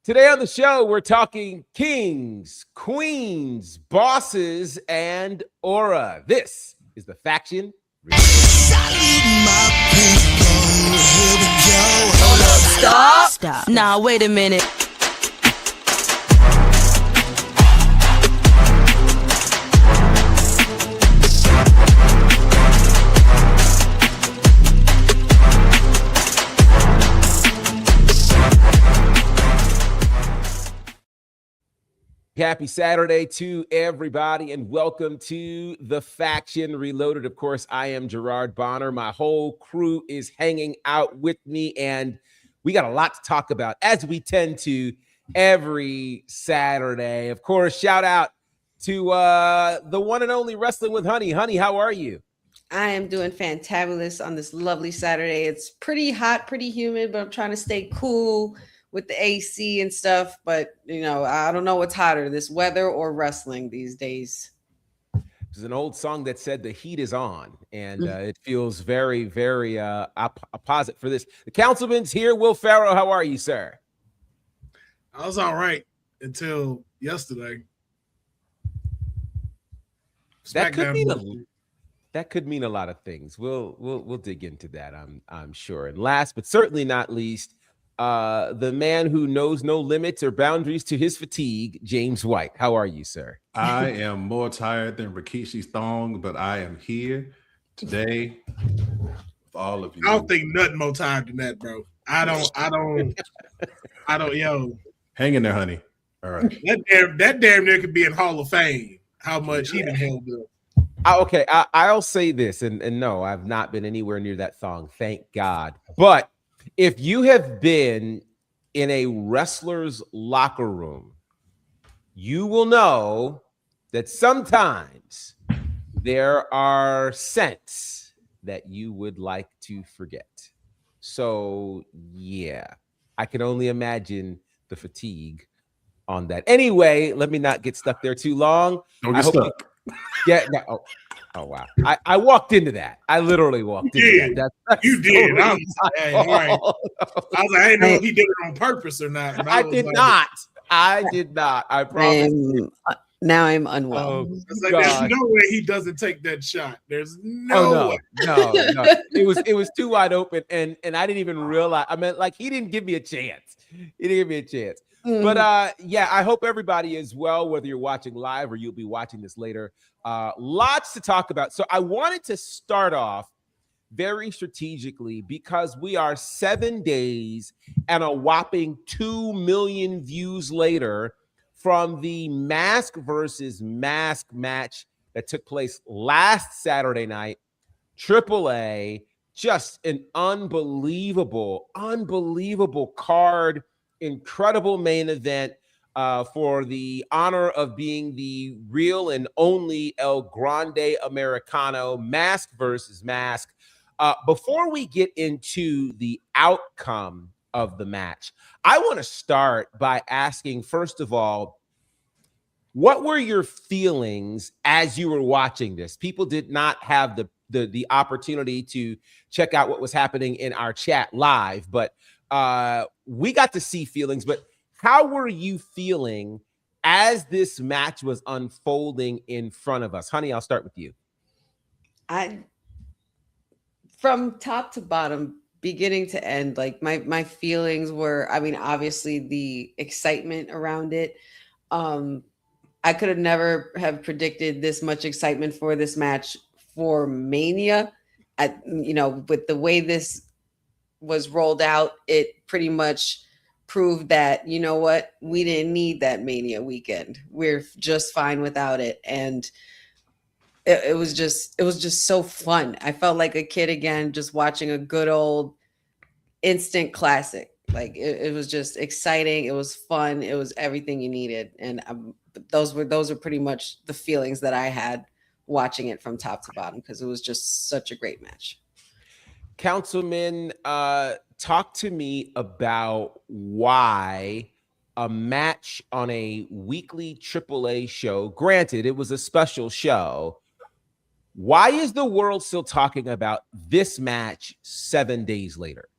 Today on the show, we're talking kings, queens, bosses, and aura. This is the Faction Reloaded. Stop. Nah, wait a minute. Happy Saturday to everybody, and welcome to the Faction Reloaded. Of course, I am Gerard Bonner. My whole crew is hanging out with me, and we got a lot to talk about, as we tend to every Saturday. Of course, shout out to the one and only Wrestling with Honey. Honey, how are you? I am doing fantabulous on this lovely Saturday. It's pretty hot, pretty humid, but I'm trying to stay cool with the AC and stuff. But, I don't know what's hotter, this weather or wrestling these days. There's an old song that said the heat is on, and it feels very, very opposite for this. The councilman's here. Will Farrow, how are you, sir? I was all right until yesterday. That could mean a lot of things. We'll dig into that, I'm sure. And last but certainly not least, the man who knows no limits or boundaries to his fatigue, James White. How are you, sir? I am more tired than Rikishi's thong, but I am here today with all of you. I don't think nothing more tired than that, bro. I don't, yo. Hang in there, honey. All right. That damn near could be in Hall of Fame. How much he been held up. Okay, I'll say this, and no, I've not been anywhere near that thong, thank God. But if you have been in a wrestler's locker room, you will know that sometimes there are scents that you would like to forget. So, yeah, I can only imagine the fatigue on that. Anyway, let me not get stuck there too long. Don't get stuck. Oh wow! I walked into that. I literally walked into that. That's you did. I was like, I didn't know if he did it on purpose or not. I did not. I promise. Now I'm unwell. Oh, there's no way he doesn't take that shot. There's no way. No. It was too wide open, and I didn't even realize. I mean, like, he didn't give me a chance. But I hope everybody is well, whether you're watching live or you'll be watching this later. Lots to talk about. So I wanted to start off very strategically because we are 7 days and a whopping 2 million views later from the mask versus mask match that took place last Saturday night. AAA, just an unbelievable card. Incredible main event for the honor of being the real and only El Grande Americano, mask versus mask. Before we get into the outcome of the match, I want to start by asking, first of all, what were your feelings as you were watching this? People did not have the opportunity to check out what was happening in our chat live, but we got to see feelings. But how were you feeling as this match was unfolding in front of us? Honey, I'll start with you. From top to bottom, beginning to end, like my feelings were, I mean, obviously the excitement around it. I could have never have predicted this much excitement for this match for Mania. With the way this was rolled out, it pretty much proved that, you know what, we didn't need that Mania weekend. We're just fine without it. And it was just so fun. I felt like a kid again, just watching a good old instant classic. Like it was just exciting. It was fun. It was everything you needed. And those are pretty much the feelings that I had watching it from top to bottom, because it was just such a great match. Councilman, talk to me about why a match on a weekly AAA show, granted it was a special show, why is the world still talking about this match 7 days later?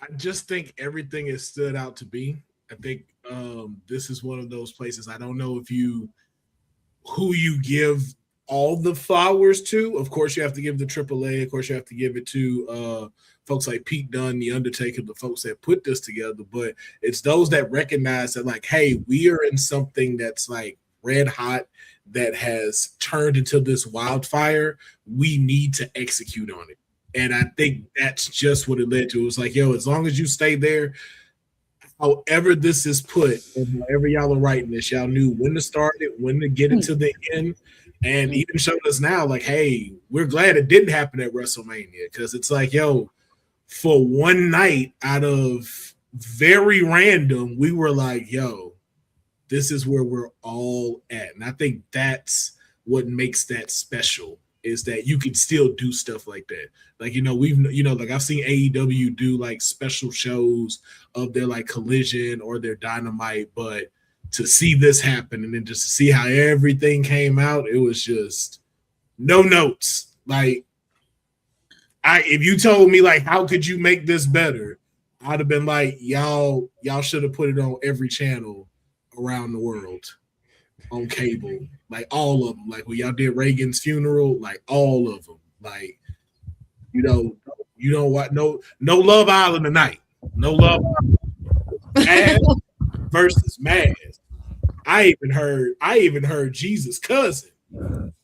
I just think everything has stood out to me. I think this is one of those places. I don't know who you give all the flowers to. Of course, you have to give the AAA. Of course, you have to give it to folks like Pete Dunne, The Undertaker, the folks that put this together. But it's those that recognize that, like, hey, we are in something that's like red hot, that has turned into this wildfire. We need to execute on it. And I think that's just what it led to. It was like, yo, as long as you stay there, however this is put, and however y'all are writing this, y'all knew when to start it, when to get it to the end, and even showed us now, like, hey, we're glad it didn't happen at WrestleMania, because it's like, yo, for one night out of very random, we were like, yo, this is where we're all at. And I think that's what makes that special, is that you can still do stuff like that. Like, like I've seen AEW do like special shows of their like Collision or their Dynamite, but to see this happen and then just to see how everything came out, it was just no notes. Like, if you told me like, how could you make this better? I'd have been like, y'all should have put it on every channel around the world on cable, like all of them. Like when y'all did Reagan's funeral, like all of them. Like, you know what? No Love Island tonight. No Love Island. Mad versus Mad. I even heard Jesus' cousin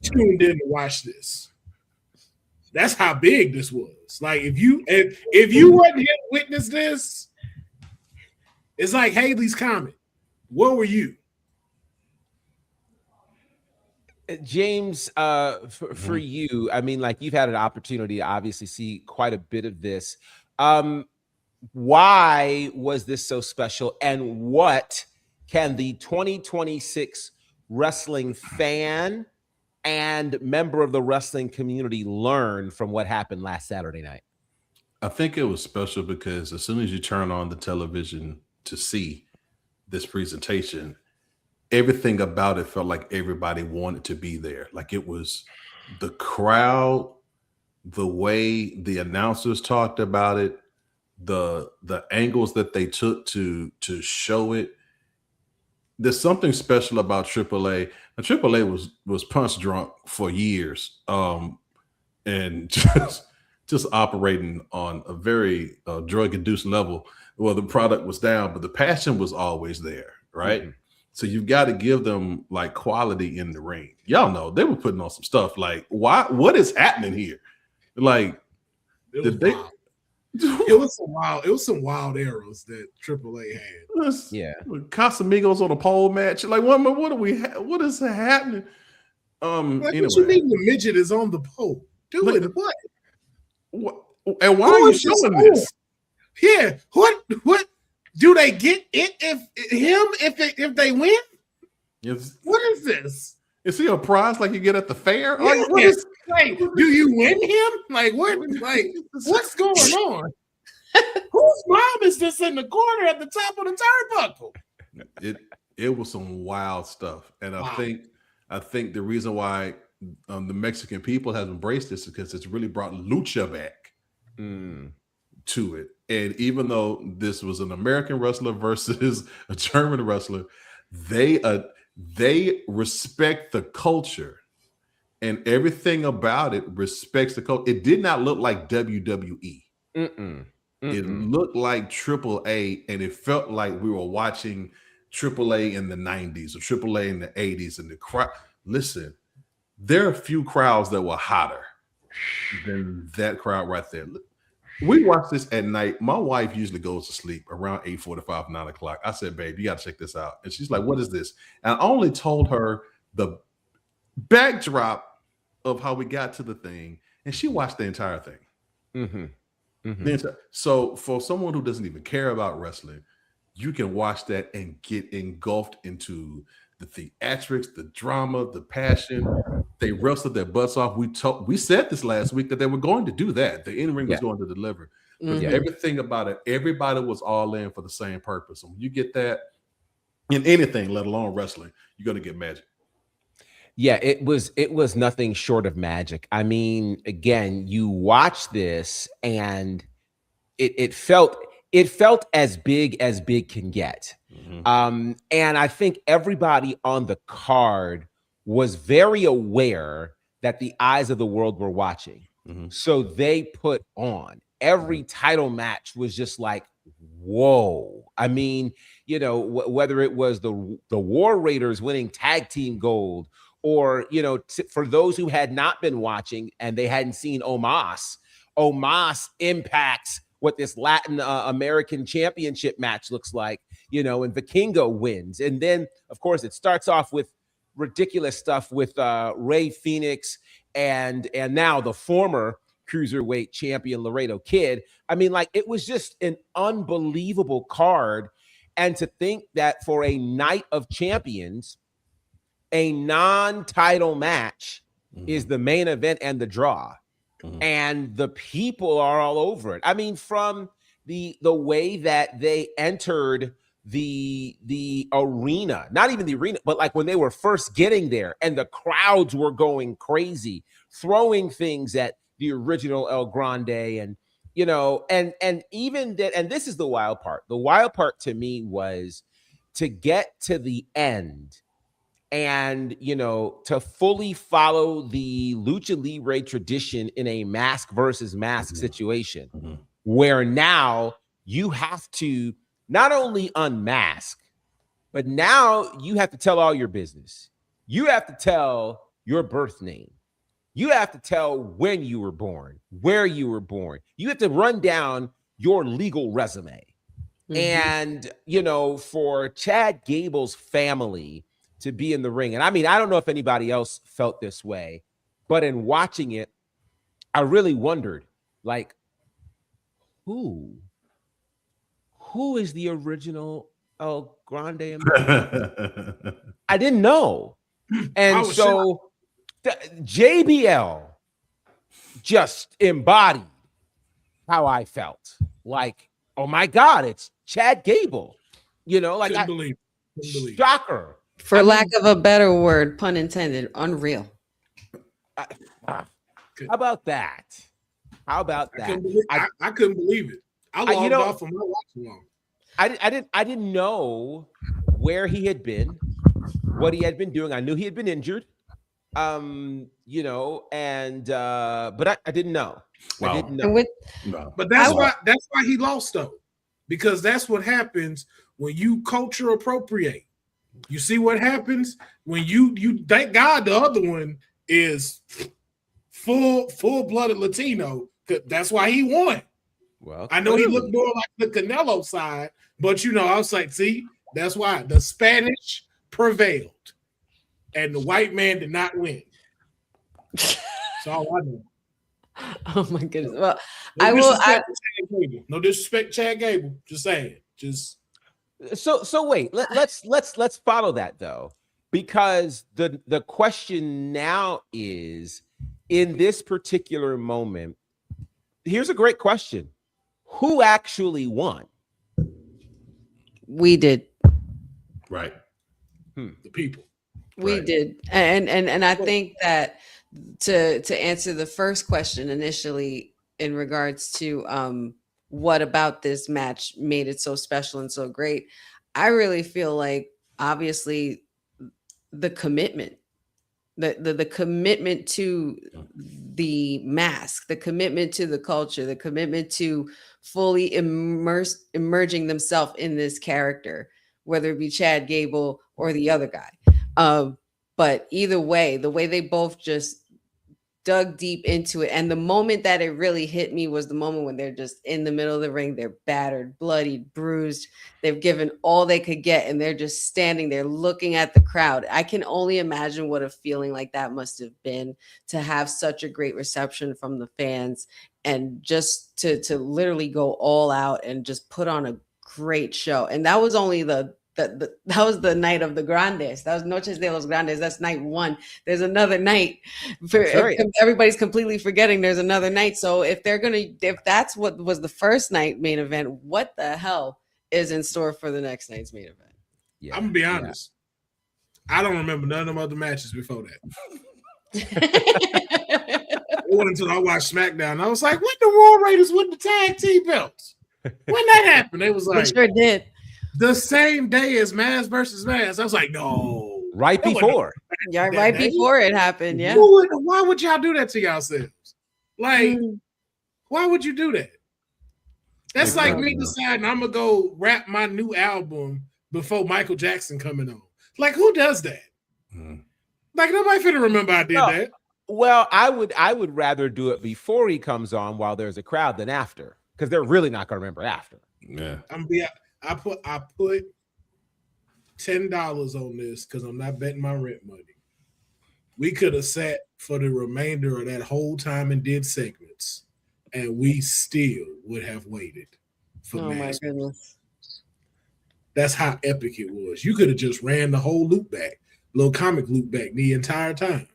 tuned in to watch this. That's how big this was. Like if you wasn't here to witness this, it's like Haley's comment. Where were you? James, for you, I mean, like you've had an opportunity to obviously see quite a bit of this. Why was this so special, and what can the 2026 wrestling fan and member of the wrestling community learn from what happened last Saturday night? I think it was special because as soon as you turn on the television to see this presentation, everything about it felt like everybody wanted to be there. Like it was the crowd, the way the announcers talked about it, the angles that they took to show it. There's something special about AAA. Now, AAA was punch drunk for years, and just operating on a very drug-induced level. Well, the product was down, but the passion was always there, right? Mm-hmm. So you've got to give them like quality in the ring. Y'all know they were putting on some stuff. Like, what is happening here? Like, it was some wild arrows that AAA had. Yeah, Casamigos on a pole match. Like, what is happening? Like, anyway. What you mean the midget is on the pole? Doing like, what? And why are you showing this? Yeah, what do they get it if they win? Yes. What is this? Is he a prize like you get at the fair? Yeah. Like, do you win him? Like what? Like what's going on? Whose mom is this in the corner at the top of the turnbuckle? It was some wild stuff, and wow. I think the reason why the Mexican people have embraced this is because it's really brought lucha back to it. And even though this was an American wrestler versus a German wrestler, they respect the culture, and everything about it respects the culture. It did not look like WWE. It looked like AAA, and it felt like we were watching AAA in the 90s or AAA in the 80s. And the crowd, listen, there are a few crowds that were hotter than that crowd right there. We watch this at night. My wife usually goes to sleep around 8:45, 9 o'clock. I said, babe, you got to check this out. And she's like, what is this? And I only told her the backdrop of how we got to the thing. And she watched the entire thing. So for someone who doesn't even care about wrestling, you can watch that and get engulfed into the theatrics, the drama, the passion. They wrestled their butts off. We said this last week that they were going to do that. The in-ring was going to deliver. But everything about it, everybody was all in for the same purpose. And when you get that in anything, let alone wrestling, you're going to get magic. Yeah, it was nothing short of magic. I mean, again, you watch this and it felt it felt as big can get. And I think everybody on the card was very aware that the eyes of the world were watching. So they put on. Every title match was just like, whoa. I mean, you know, whether it was the War Raiders winning tag team gold, or, you know, for those who had not been watching and they hadn't seen Omos impacts what this Latin American championship match looks like, you know, and Vikingo wins. And then, of course, it starts off with ridiculous stuff with Rey Fenix and now the former cruiserweight champion Laredo Kid. I mean, like, it was just an unbelievable card. And to think that for a Night of Champions, a non-title match is the main event and the draw. And the people are all over it. I mean, from the way that they entered the arena, not even the arena, but like when they were first getting there and the crowds were going crazy, throwing things at the original El Grande, and, you know, and even that, and this is the wild part. The wild part to me was to get to the end and, you know, to fully follow the Lucha Libre tradition in a mask versus mask situation, where now you have to not only unmask, but now you have to tell all your business. You have to tell your birth name. You have to tell when you were born, where you were born. You have to run down your legal resume. And, you know, for Chad Gable's family to be in the ring, and I mean, I don't know if anybody else felt this way, but in watching it, I really wondered, like, who is the original El Grande Americano? I didn't know. And so JBL just embodied how I felt. Like, oh my God, it's Chad Gable. You know, like, Couldn't believe. Shocker. For lack of a better word, pun intended, unreal. How about that? How about that? I couldn't believe it. I logged off from my watch along. I didn't know where he had been, what he had been doing. I knew he had been injured. You know, and but I didn't know. Wow. I didn't know. But that's why he lost, though, because that's what happens when you culture appropriate. You see what happens when you thank God the other one is full-blooded Latino. That's why he won. Well, I know he looked more like the Canelo side, but, you know, I was like, see, that's why the Spanish prevailed and the white man did not win. That's all I know. Oh my goodness. Well, no disrespect, Chad Gable. Just saying. So wait, let's follow that, though, because the question now is, in this particular moment, here's a great question: who actually won? We did. Right. The people. We did. And I think that to answer the first question initially in regards to what about this match made it so special and so great, I really feel like, obviously, the commitment, the commitment to the mask, the commitment to the culture, the commitment to fully immersing themselves in this character, whether it be Chad Gable or the other guy. But either way, the way they both just dug deep into it. And the moment that it really hit me was the moment when they're just in the middle of the ring. They're battered, bloodied, bruised. They've given all they could get, and they're just standing there looking at the crowd. I can only imagine what a feeling like that must have been, to have such a great reception from the fans, and just to literally go all out and just put on a great show. And that was only that was the night of the Grandes. That was Noches de los Grandes. That's night one. There's another night. Everybody's completely forgetting there's another night. So if that's what was the first night main event, what the hell is in store for the next night's main event? Yeah, I'm gonna be honest. I don't remember none of them other matches before that. It wasn't until I watched SmackDown, I was like, "What the War Raiders with the tag team belts?" When that happened, they was They like, sure did. the same day as Maz versus Maz. I was like, no. Right before. Yeah, that right day? before it happened. Yeah. Why would y'all do that to yourselves? Like, Mm. why would you do that? That's like me Incredible. deciding I'm gonna go rap my new album before Michael Jackson coming on. Like, who does that? Mhm. Like, nobody finna remember I did No. that. Well, I would rather do it before he comes on while there's a crowd than after, because they're really not going to remember after. Yeah. I put $10 on this because I'm not betting my rent money. We could have sat for the remainder of that whole time and did segments, and we still would have waited for Oh my Maz. goodness. That's how epic it was. You could have just ran the whole loop back, little comic loop back the entire time.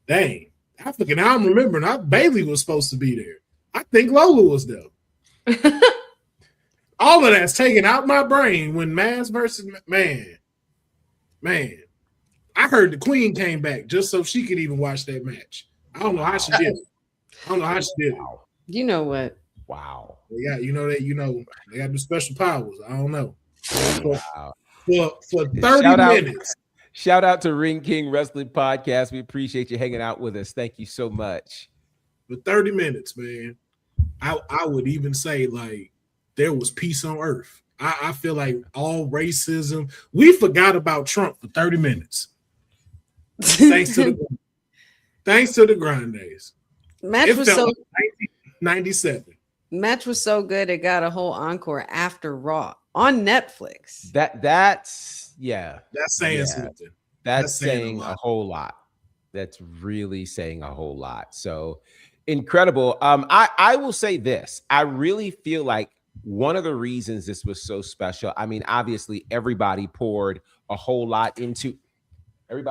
Dang. I'm remembering Bailey was supposed to be there. I think Lola was there. All of that's taken out my brain when Maz versus man. I heard the Queen came back just so she could even watch that match. I don't know how she did it. You know what? Wow. They got, they got the special powers. I don't know. Wow. For 30 minutes. Shout out to Ring King Wrestling Podcast. We appreciate you hanging out with us. Thank you so much. For 30 minutes, man. I would even say, like, there was peace on earth. I feel like all racism. We forgot about Trump for 30 minutes. Thanks to the Grandes. Match was so 97. Match was so good it got a whole encore after Raw on Netflix. That's saying something. That's saying a whole lot. That's really saying a whole lot. So incredible. I will say this. I really feel like one of the reasons this was so special. I mean, obviously, everybody poured a whole lot into it.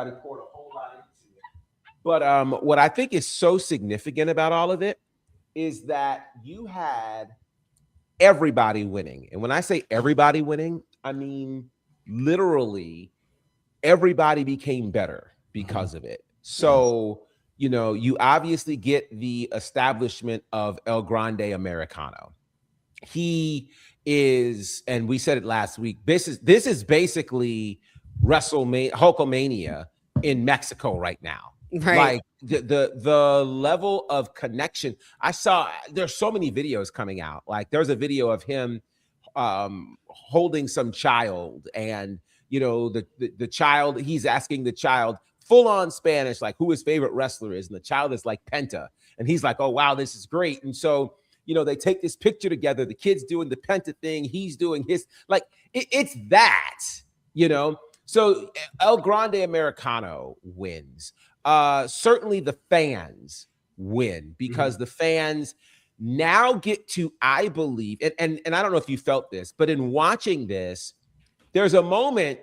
But what I think is so significant about all of it is that you had everybody winning. And when I say everybody winning, I mean literally everybody became better because of it. So, you obviously get the establishment of El Grande Americano. He is, and we said it last week, this is basically WrestleMania, Hulkamania in Mexico right now. Right. Like the level of connection. There's so many videos coming out. Like there's a video of him holding some child, and the child, he's asking the child full on Spanish, like who his favorite wrestler is, and the child is like Penta, and he's like, oh wow, this is great. And so they take this picture together, the kid's doing the Penta thing, he's doing his, like it's that. So El Grande Americano wins. Certainly the fans win because the fans now get to, I believe, and I don't know if you felt this, but in watching this, there's a moment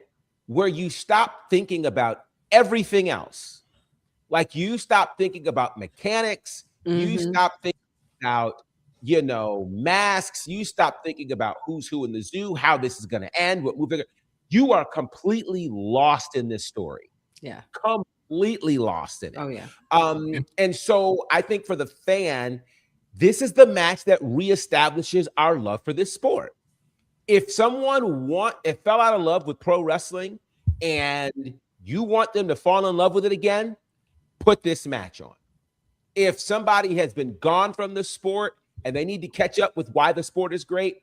where you stop thinking about everything else. Like you stop thinking about mechanics, you stop thinking about, masks, you stop thinking about who's who in the zoo, how this is going to end, what movie. You are completely lost in this story. Yeah. Completely lost in it. Oh yeah. And so I think for the fan, this is the match that reestablishes our love for this sport. If someone fell out of love with pro wrestling and you want them to fall in love with it again, put this match on. If somebody has been gone from the sport and they need to catch up with why the sport is great,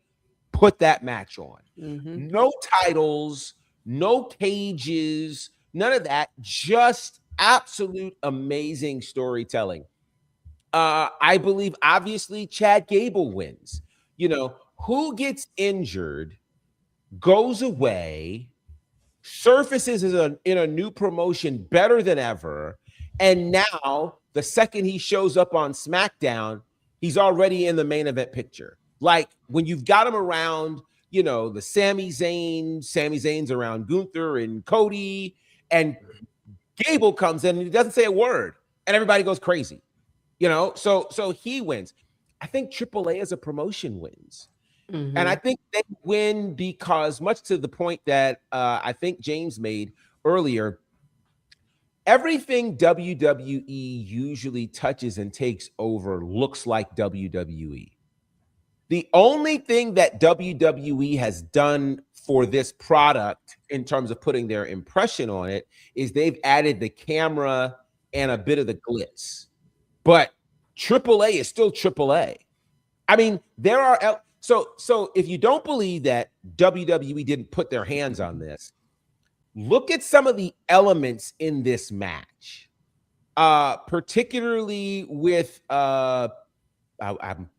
put that match on. No titles, no cages, none of that, just absolute amazing storytelling. I believe, obviously, Chad Gable wins. Who gets injured, goes away, surfaces in a new promotion better than ever, and now the second he shows up on SmackDown, he's already in the main event picture. Like when you've got him around, the Sami Zayn's around Gunther and Cody, and Gable comes in and he doesn't say a word, and everybody goes crazy. So he wins. I think AAA as a promotion wins. And I think they win because, much to the point that I think James made earlier, everything WWE usually touches and takes over looks like WWE. The only thing that WWE has done for this product in terms of putting their impression on it is they've added the camera and a bit of the glitz. But AAA is still AAA. I mean, there are so if you don't believe that WWE didn't put their hands on this, look at some of the elements in this match. Particularly with I'm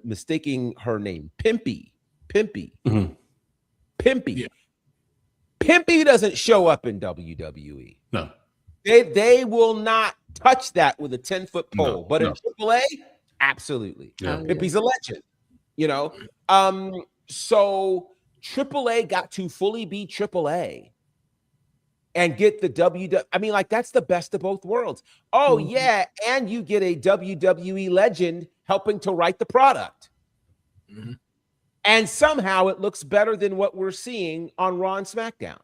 mistaking her name, Pimpy. Mhm. Yeah. Pimpy doesn't show up in WWE. No. They will not touch that with a 10-foot pole. No, but no. in AAA, absolutely. Yeah. Pimpy's a legend, you know. So AAA got to fully be AAA and get the WWE. I mean, like, that's the best of both worlds. Oh, yeah, and you get a WWE legend helping to write the product. Mhm. And somehow it looks better than what we're seeing on Raw and SmackDown.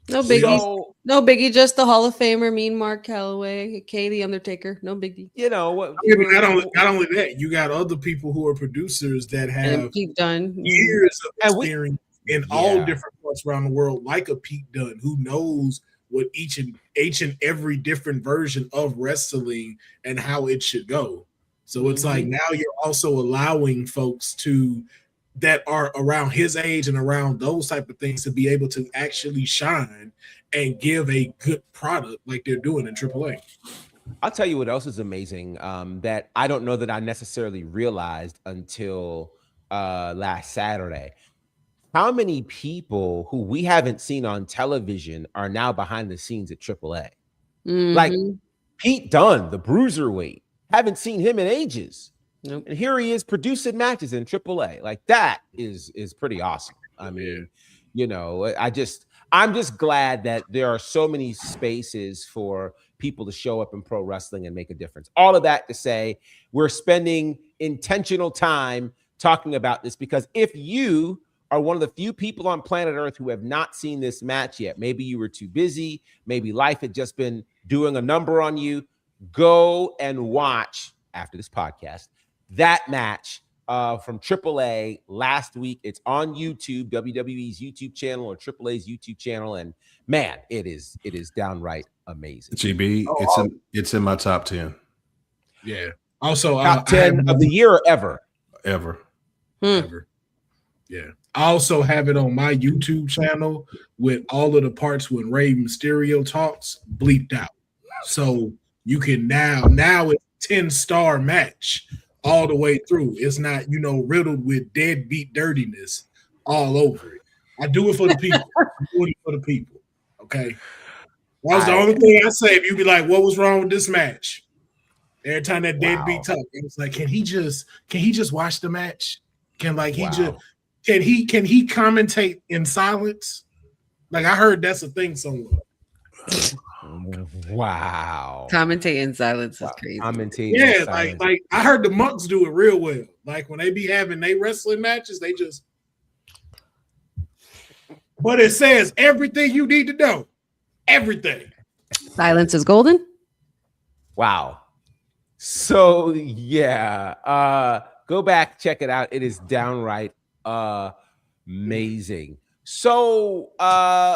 No biggie. So, No biggie. Just the Hall of Famer, Mean Mark Calloway, Kay the Undertaker. No biggie. you know what? I mean, not only that, you got other people who are producers that have And Pete Dunne. years of And we- experience in all different parts around the world, like a Pete Dunne, who knows what each and every different version of wrestling and how it should go. So it's like now you're also allowing folks that are around his age and around those type of things to be able to actually shine and give a good product like they're doing in AAA. I'll tell you what else is amazing that I don't know that I necessarily realized until last Saturday. How many people who we haven't seen on television are now behind the scenes at AAA? Like Pete Dunne, the bruiserweight. Haven't seen him in ages. Nope. And here he is producing matches in AAA. Like, that is pretty awesome. I mean, you know, I'm just glad that there are so many spaces for people to show up in pro wrestling and make a difference. All of that to say, we're spending intentional time talking about this, because if you are one of the few people on planet Earth who have not seen this match yet, maybe you were too busy, maybe life had just been doing a number on you, go and watch, after this podcast, that match from AAA last week. It's on YouTube, WWE's YouTube channel or AAA's YouTube channel, and man, it is downright amazing. GB, it's in my top 10. Yeah. Also, Top 10 of the year or ever. Ever. Yeah. I also have it on my YouTube channel with all of the parts when Rey Mysterio talks bleeped out. So you can now it's 10-star match all the way through. It's not, riddled with deadbeat dirtiness all over it. I do it for the people. I'm doing it for the people. Okay. That's the only thing I say. If you be like, what was wrong with this match? Every time that deadbeat talk, it's like, can he just watch the match? Can he commentate in silence? Like, I heard that's a thing somewhere. Wow. Commentate in silence is crazy. Commentate. Yeah, like I heard the monks do it real well. Like when they be having they wrestling matches, they just. But it says everything you need to know. Everything. Silence is golden. Wow. So yeah, go back, check it out. It is downright amazing. So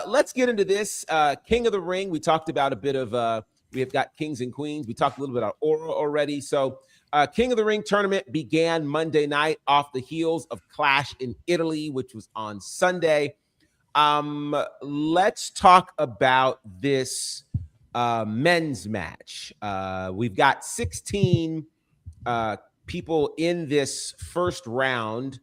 let's get into this. King of the Ring. We talked about a bit of we have got kings and queens. We talked a little bit about Aura already. So King of the Ring tournament began Monday night off the heels of Clash in Italy, which was on Sunday. Let's talk about this men's match. We've got 16 people in this first round,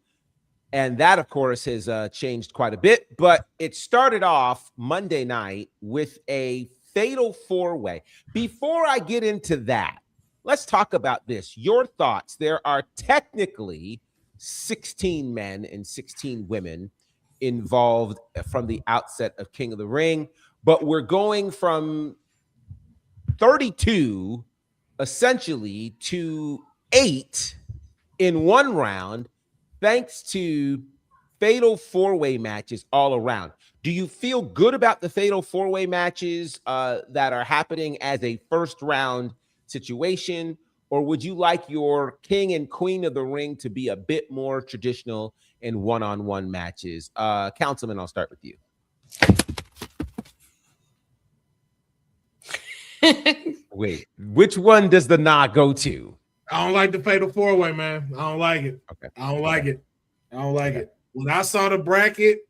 and that, of course, has changed quite a bit. But it started off Monday night with a fatal four-way. Before I get into that, let's talk about this. Your thoughts. There are technically 16 men and 16 women involved from the outset of King of the Ring, but we're going from 32 essentially to 8 in one round, thanks to fatal four-way matches all around. Do you feel good about the fatal four-way matches that are happening as a first round situation, or would you like your king and queen of the ring to be a bit more traditional in one-on-one matches? Councilman, I'll start with you. Wait, which one does the nah go to? I don't like the fatal 4-way, man. I don't like it. Okay. I don't like it. I don't like it. When I saw the bracket,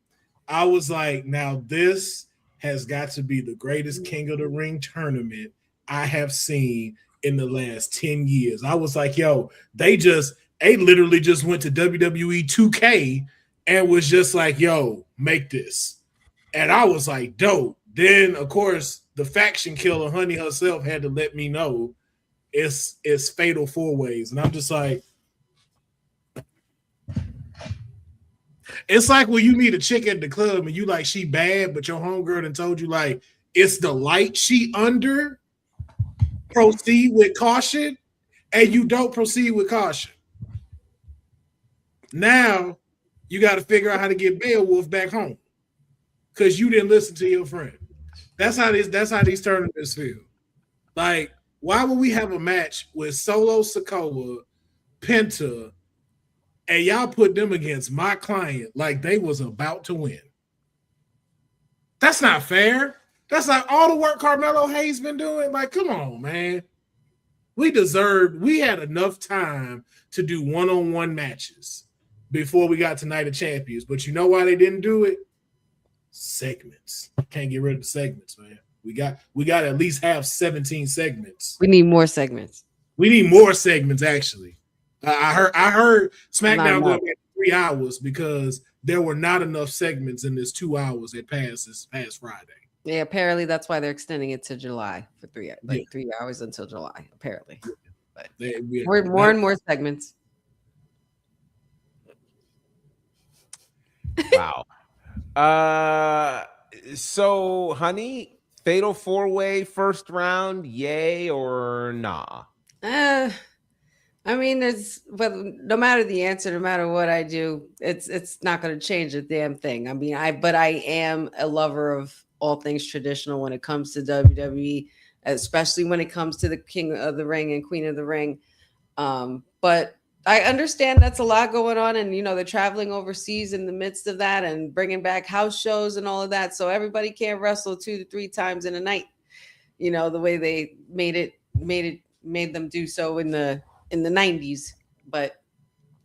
I was like, now this has got to be the greatest King of the Ring tournament I have seen in the last 10 years. I was like, yo, they literally just went to WWE 2K and was just like, yo, make this. And I was like, dope. Then, of course, the faction killer, Honey herself, had to let me know it's fatal 4-ways. And I'm just like, it's like when you meet a chick at the club and you like, she bad, but your homegirl done told you like, it's the light she under, proceed with caution, and you don't proceed with caution. Now you got to figure out how to get Beowulf back home because you didn't listen to your friend. That's how these tournaments feel. Like, why would we have a match with Solo Sikoa, Penta, and y'all put them against my client like they was about to win? That's not fair. That's like all the work Carmelo Hayes been doing. Like, come on, man. We had enough time to do one-on-one matches before we got to Night of Champions. But you know why they didn't do it? Segments. Can't get rid of the segments, man. We got to at least have 17 segments. We need more segments. We need more segments, actually. I heard SmackDown going back 3 hours because there were not enough segments in this 2 hours that passed this past Friday. Yeah, apparently that's why they're extending it to July for 3 hours until July, apparently. But more and more segments. Wow. So, Honey, fatal 4-way first round, yay or nah? I mean, but no matter the answer, no matter what I do, it's not going to change a damn thing. I mean, I am a lover of all things traditional when it comes to WWE, especially when it comes to the King of the Ring and Queen of the Ring. But I understand that's a lot going on, and they're traveling overseas in the midst of that and bringing back house shows and all of that, so everybody can't wrestle 2 to 3 times in a night. The way they made them do so in the 90s. But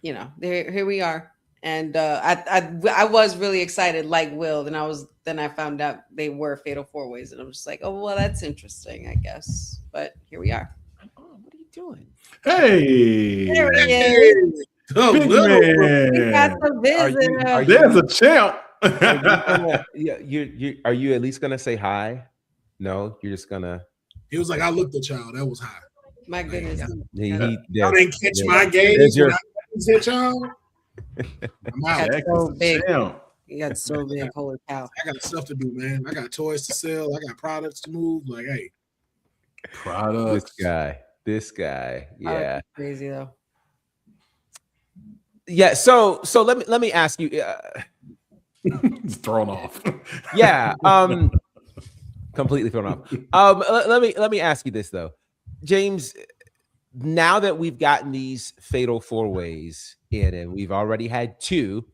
here we are, and I was really excited, like Will. Then I found out they were fatal 4-ways, and I'm just like, oh well, that's interesting, I guess. But here we are. Oh, what are you doing? Hey, there he is. Oh, big man. We got the visitor. There's a champ. Are you at least gonna say hi? No, you're just gonna. He was like, I looked at y'all. That was high. My goodness. Y'all didn't catch my gaze when I hit y'all. I'm out. That's so big. You got so big. Holy cow. I got stuff to do, man. I got toys to sell. I got products to move. Like, hey. Products. This guy. Yeah. Crazy though. Yeah. So let me ask you. It's thrown off. Yeah. Completely thrown off. Let me ask you this though, James. Now that we've gotten these fatal 4-ways in, and we've already had 2,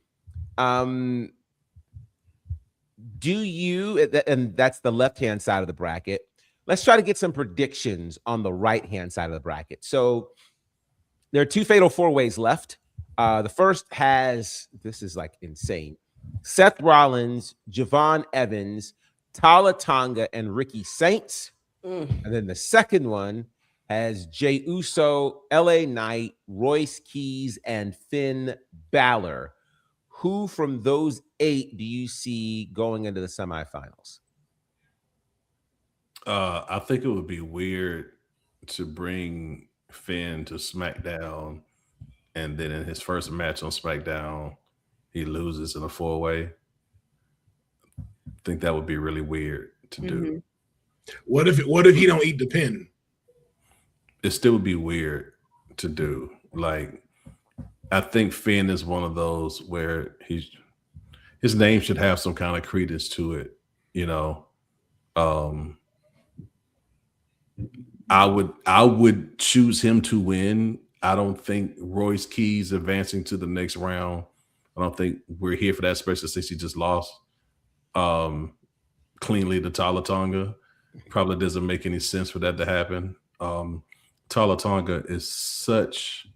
do you? And that's the left-hand side of the bracket. Let's try to get some predictions on the right-hand side of the bracket. So there are 2 fatal 4-ways left. The first has, this is like insane, Seth Rollins, Javon Evans, Tala Tonga, and Ricky Saints. And then the second one has Jey Uso, LA Knight, Royce Keys, and Finn Balor. Who from those 8 do you see going into the semifinals? I think it would be weird to bring Finn to SmackDown, and then in his first match on SmackDown, he loses in a 4-way. I think that would be really weird to do. What if he don't eat the pin? It still would be weird to do. Like, I think Finn is one of those where his name should have some kind of credence to it, I I would choose him to win. I don't think Royce Keys advancing to the next round. I don't think we're here for that, especially since he just lost cleanly to Tala Tonga. Probably doesn't make any sense for that to happen. Tala Tonga is such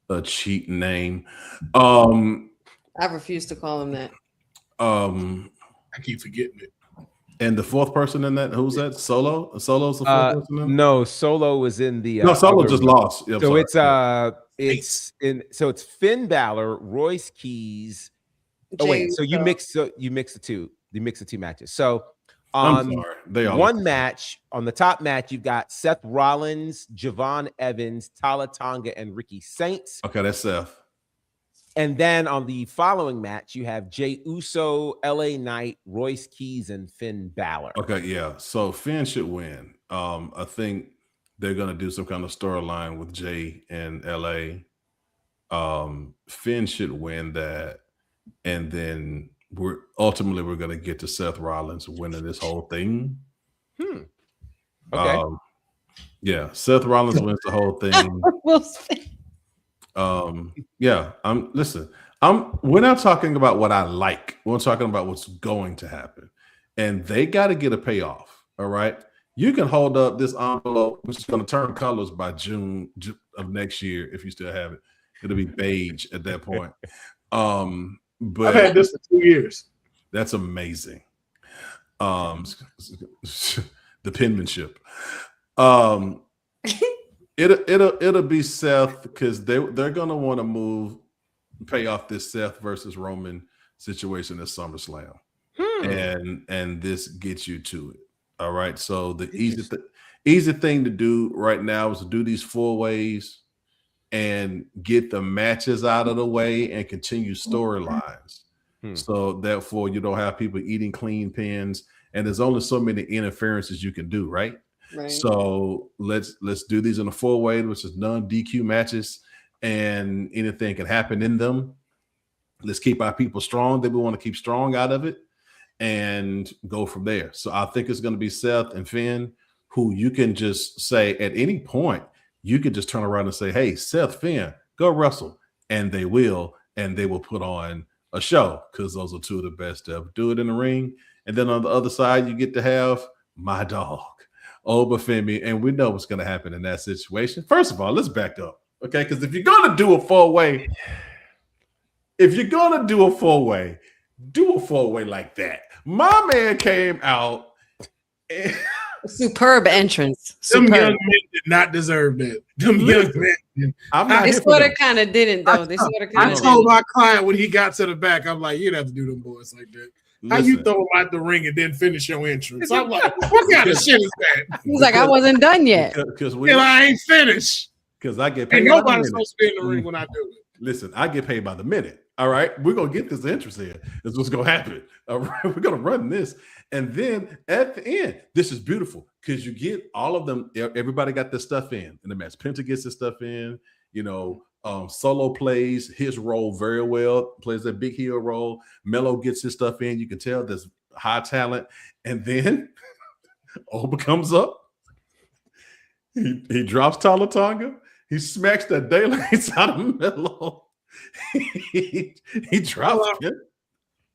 a cheap name. I refuse to call him that. I keep forgetting it. And the fourth person in that, who's that? Solo? Solo's the fourth person in? No, Solo was in the no, Solo just lost. Yeah, so it's Finn Balor, Royce Keys. Oh wait, so you mix the two matches. So I'm sorry. They all one match on the top match, you've got Seth Rollins, Javon Evans, Tala Tonga, and Ricky Saints. Okay, that's Seth. And then on the following match, you have Jey Uso, LA Knight, Royce Keys, and Finn Balor. Okay, yeah. So Finn should win. I think they're gonna do some kind of storyline with Jay and LA. Finn should win that, and then we're gonna get to Seth Rollins winning this whole thing. Okay. Yeah, Seth Rollins wins the whole thing. Yeah, we're not talking about what I like. We're talking about what's going to happen. And they got to get a payoff. All right. You can hold up this envelope, which is going to turn colors by June of next year if you still have it. It'll be beige at that point. But I've had this for 2 years. That's amazing. The penmanship. It'll be Seth because they're gonna want to pay off this Seth versus Roman situation at SummerSlam, and this gets you to it. All right, so the easy thing to do right now is to do these 4 ways and get the matches out of the way and continue storylines. So therefore, you don't have people eating clean pins, and there's only so many interferences you can do, right? Right. So let's do these in a 4-way, which is non-DQ matches, and anything can happen in them. Let's keep our people strong that we want to keep strong out of it and go from there. So I think it's going to be Seth and Finn, who you can just say at any point, you could just turn around and say, hey, Seth, Finn, go wrestle. And they will put on a show because those are 2 of the best to ever do it in the ring. And then on the other side, you get to have my dog, Obafemi, and we know what's going to happen in that situation. First of all, let's back up, okay? Because if you're going to do a 4-way, do a 4-way like that. My man came out. Superb entrance. Them young men did not deserve that. Them young men. They sort of kind of didn't, though. I told my client when he got to the back, I'm like, you'd have to do them boys like that. How you throw him out the ring and then finish your entrance? I'm like, what kind of shit is that? He's like, I wasn't done yet. Because I ain't finished. Because I get paid. Ain't nobody supposed to be in the ring when I do it. Listen, I get paid by the minute. All right, we're gonna get this interest here. That's what's gonna happen. All right, we're gonna run this, and then at the end, this is beautiful because you get all of them. Everybody got their stuff in the match. Penta gets his stuff in. You know, Solo plays his role very well. Plays that big heel role. Melo gets his stuff in. You can tell there's high talent, and then Oba comes up. He drops Tala Tonga. He smacks the daylights out of Melo. he drops him.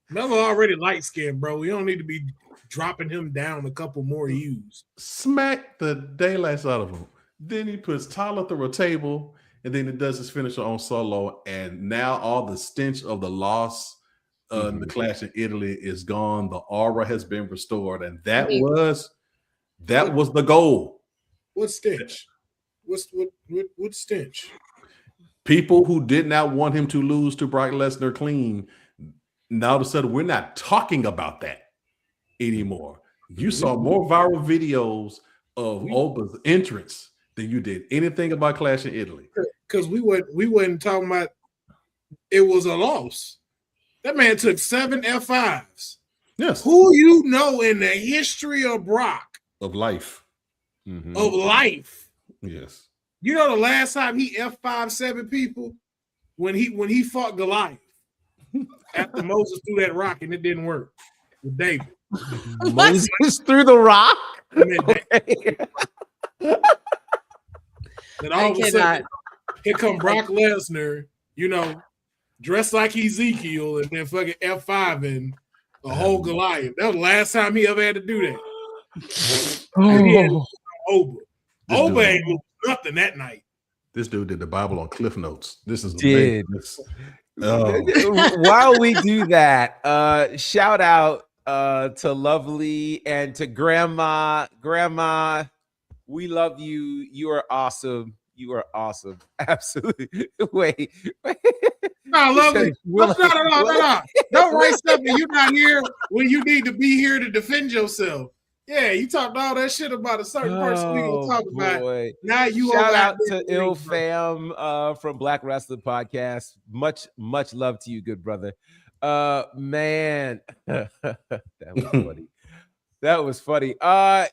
Melo already light skinned, bro. We don't need to be dropping him down a couple more U's. Smack the daylights out of him. Then he puts Tala through a table, and then he does his finisher on Solo. And now all the stench of the loss of the clash in Italy is gone. The aura has been restored, and that was the goal. What stench? What stench? People who did not want him to lose to Brock Lesnar clean, now all of a sudden we're not talking about that anymore. You saw more viral videos of Oba's entrance than you did anything about Clash in Italy. Because we wasn't talking about it was a loss. That man took 7 F5s. Yes. Who you know in the history of Brock? Of life. Of life. Yes. You know the last time he F5 7 people when he fought Goliath after Moses threw that rock and it didn't work with David. Moses threw the rock. Then all of a sudden, here come Brock Lesnar, dressed like Ezekiel, and then fucking F5 and a whole Goliath. That was the last time he ever had to do that. Oba ain't moved nothing that night. This dude did the Bible on Cliff Notes. This is amazing. While we do that, shout out to Lovely and to Grandma. Grandma, we love you. You are awesome. You are awesome. Absolutely. Wait. No, Lovely. No. Don't write something you're not here when you need to be here to defend yourself. Yeah, you talked all that shit about a certain person we gonna talk about. Now you shout out to Il Fam from Black Wrestling Podcast. Much love to you, good brother. Man, that was funny. That was funny.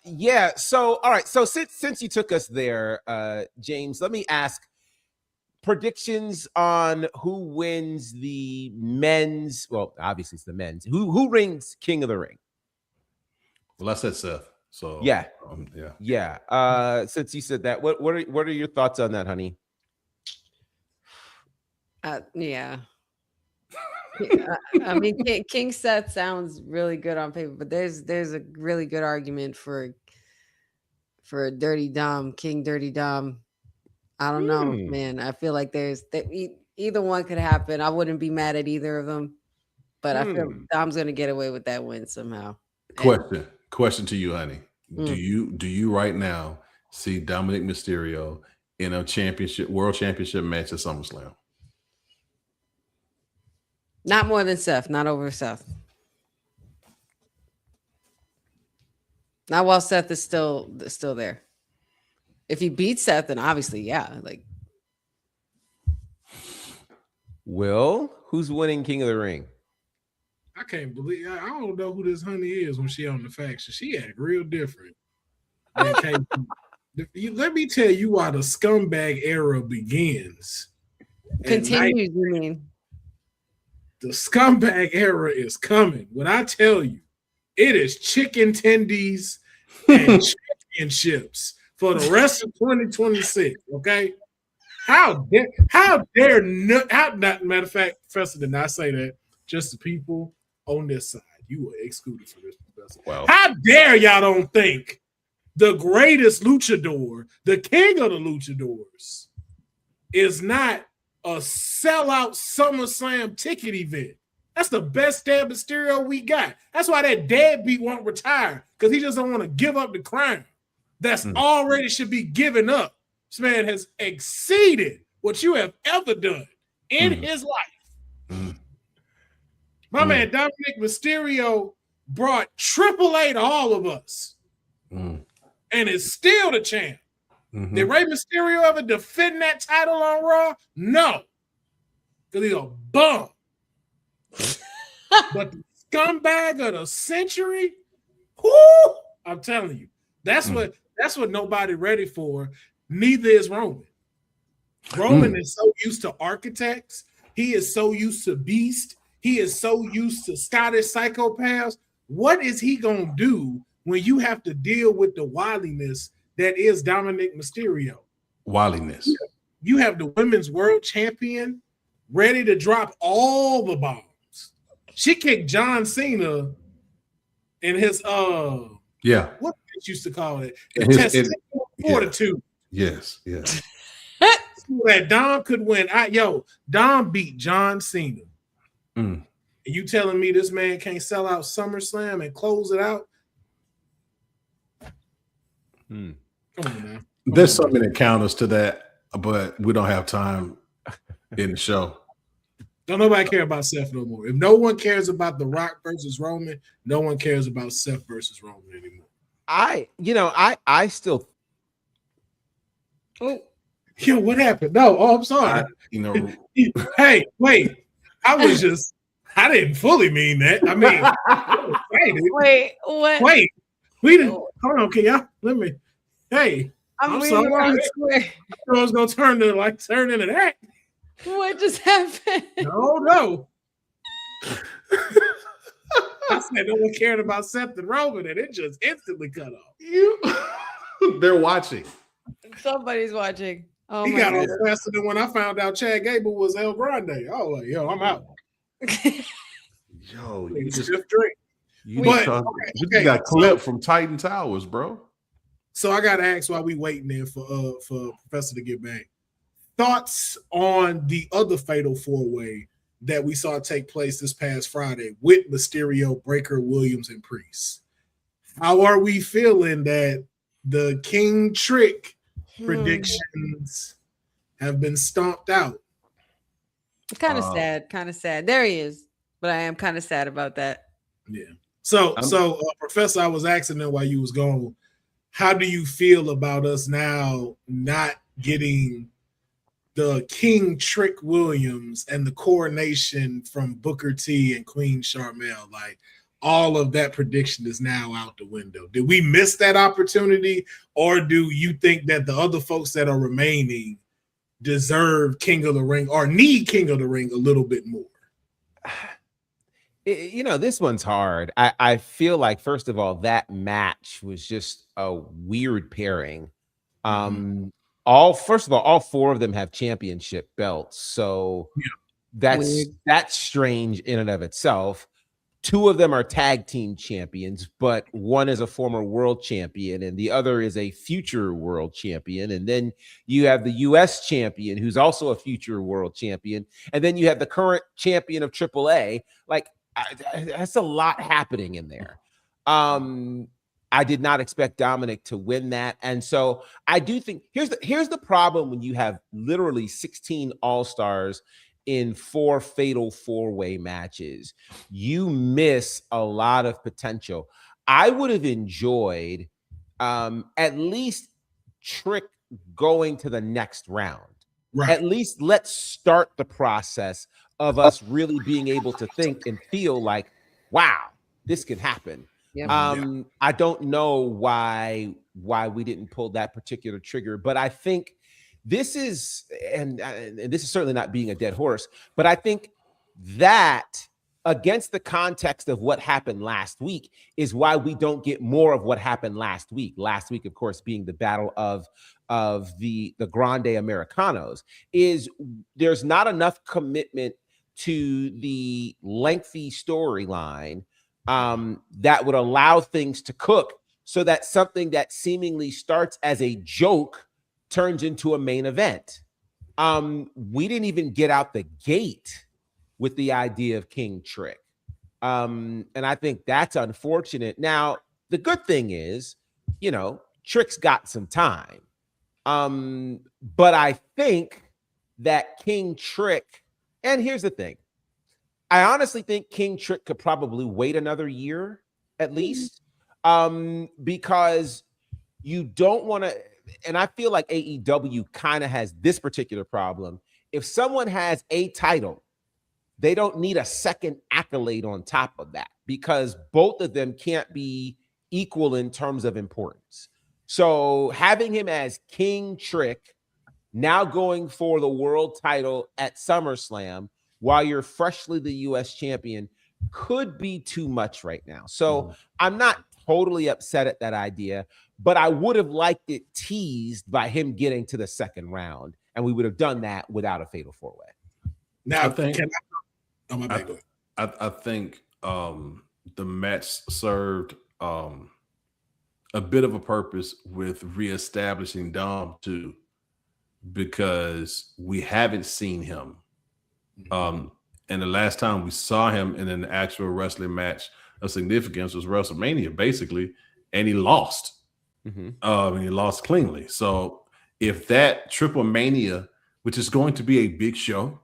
Yeah. So, all right. So since you took us there, James, let me ask predictions on who wins the men's. Well, obviously it's the men's. Who rings King of the Ring? Well, I said Seth. So yeah. Since you said that, what are your thoughts on that, honey? Yeah. I mean, King Seth sounds really good on paper, but there's a really good argument for Dirty Dom, King Dirty Dom. I don't know, man. I feel like either one could happen. I wouldn't be mad at either of them, but I feel Dom's gonna get away with that win somehow. Question to you, honey. Do you right now see Dominic Mysterio in a world championship match at SummerSlam? Not more than Seth, not over Seth. Not while Seth is still there. If he beats Seth, then obviously, yeah. Like, Will, who's winning King of the Ring? I can't believe I don't know who this honey is when she on the faction. She act real different. Let me tell you why the scumbag era begins. Continues, you mean? The scumbag era is coming. When I tell you, it is chicken tendies and championships for the rest of 2026. Okay, how dare not? Matter of fact, Professor did not say that. Just the people on this side, you were excluded from this, Professor. Wow. How dare y'all don't think the greatest luchador, the king of the luchadors, is not a sellout SummerSlam ticket event? That's the best damn Mysterio we got. That's why that deadbeat won't retire, because he just don't want to give up the crown that's already should be given up. This man has exceeded what you have ever done in his life. My man Dominic Mysterio brought AAA to all of us and is still the champ. Did Rey Mysterio ever defend that title on Raw? No, because he's a bum. But the scumbag of the century, whoo, I'm telling you, that's what nobody ready for. Neither is Roman. Roman is so used to architects. He is so used to beast. He is so used to Scottish psychopaths. What is he going to do when you have to deal with the wiliness that is Dominic Mysterio? Wiliness. You have the women's world champion ready to drop all the bombs. She kicked John Cena in his what they used to call it? Testicular fortitude. Yes. So that Dom could win. Dom beat John Cena. And you telling me this man can't sell out SummerSlam and close it out? Come on, man. There's so many counters to that, but we don't have time in the show. Don't nobody care about Seth no more. If no one cares about The Rock versus Roman, no one cares about Seth versus Roman anymore. I still. Oh, yo, what happened? No, I'm sorry. Hey, wait. I didn't fully mean that. I mean, wait, what? Wait, we didn't. Hold on, can y'all let me? Hey, I'm reading the wrong square. I thought I was gonna turn into that. What just happened? No. I said no one cared about Seth and Roman, and it just instantly cut off. They're watching. Somebody's watching. Oh He my got God. on faster than when I found out Chad Gable was El Grande. I was like, yo, I'm out. Yo, you just drink. you But, just got clipped from Titan Towers, bro. So I got to ask while we waiting there for Professor to get back. Thoughts on the other fatal four-way that we saw take place this past Friday with Mysterio, Breaker, Williams, and Priest. How are we feeling that the King Trick predictions have been stomped out? Kind of sad, kind of sad. There he is, but I am kind of sad about that. Yeah. So Professor, I was asking them while you was gone, how do you feel about us now not getting the King Trick Williams and the coronation from Booker T and Queen Sharmell? Like, all of that prediction is now out the window. Did we miss that opportunity, or do you think that the other folks that are remaining deserve King of the Ring or need King of the Ring a little bit more? You know, this one's hard. I feel like, first of all, that match was just a weird pairing. First of all four of them have championship belts, so that's strange in and of itself. Two of them are tag team champions, but one is a former world champion and the other is a future world champion. And then you have the US champion who's also a future world champion. And then you have the current champion of AAA. Like, that's a lot happening in there. I did not expect Dominic to win that. And so I do think here's the problem when you have literally 16 all-stars in 4 fatal 4-way matches. You miss a lot of potential. I would have enjoyed at least Trick going to the next round. Right. At least let's start the process of us really being able to think and feel like, wow, this could happen. Yep. I don't know why we didn't pull that particular trigger, but I think this is, and this is certainly not being a dead horse, but I think that against the context of what happened last week is why we don't get more of what happened last week. Last week, of course, being the battle of the Grande Americanos, is there's not enough commitment to the lengthy storyline that would allow things to cook so that something that seemingly starts as a joke turns into a main event. We didn't even get out the gate with the idea of King Trick. And I think that's unfortunate. Now, the good thing is, you know, Trick's got some time. But I think that King Trick, and here's the thing, I honestly think King Trick could probably wait another year at least, because you don't want to, and I feel like AEW kind of has this particular problem. If someone has a title, they don't need a second accolade on top of that because both of them can't be equal in terms of importance. So having him as King Trick, now going for the world title at SummerSlam while you're freshly the US champion, could be too much right now. So I'm not totally upset at that idea, but I would have liked it teased by him getting to the second round, and we would have done that without a fatal 4-way. Now, I think I think the match served a bit of a purpose with reestablishing Dom too, because we haven't seen him. And the last time we saw him in an actual wrestling match of significance was WrestleMania, basically, and he lost. And he lost cleanly. So if that Triple Mania, which is going to be a big show,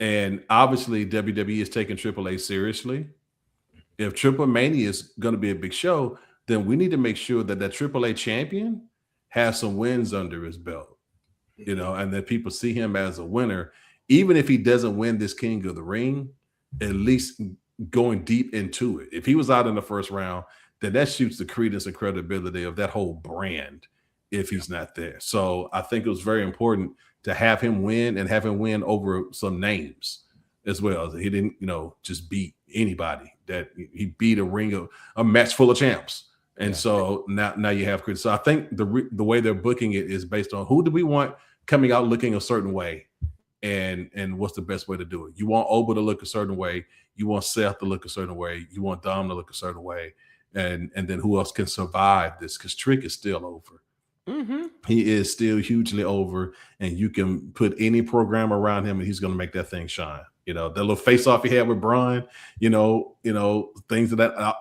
and obviously WWE is taking AAA seriously, if Triple Mania is going to be a big show, then we need to make sure that that AAA champion has some wins under his belt, you know, and that people see him as a winner. Even if he doesn't win this King of the Ring, at least going deep into it. If he was out in the first round, then that shoots the credence and credibility of that whole brand if he's not there. So I think it was very important to have him win and have him win over some names as well. He didn't, you know, just beat anybody. That he beat a match full of champs, And so now you have Chris. So I think the way they're booking it is based on who do we want coming out looking a certain way, and what's the best way to do it. You want Oba to look a certain way. You want Seth to look a certain way. You want Dom to look a certain way, and then who else can survive this? Because Trick is still over. Mm-hmm. He is still hugely over, and you can put any program around him, and he's going to make that thing shine. You know, that little face off he had with Braun. You know, things of that.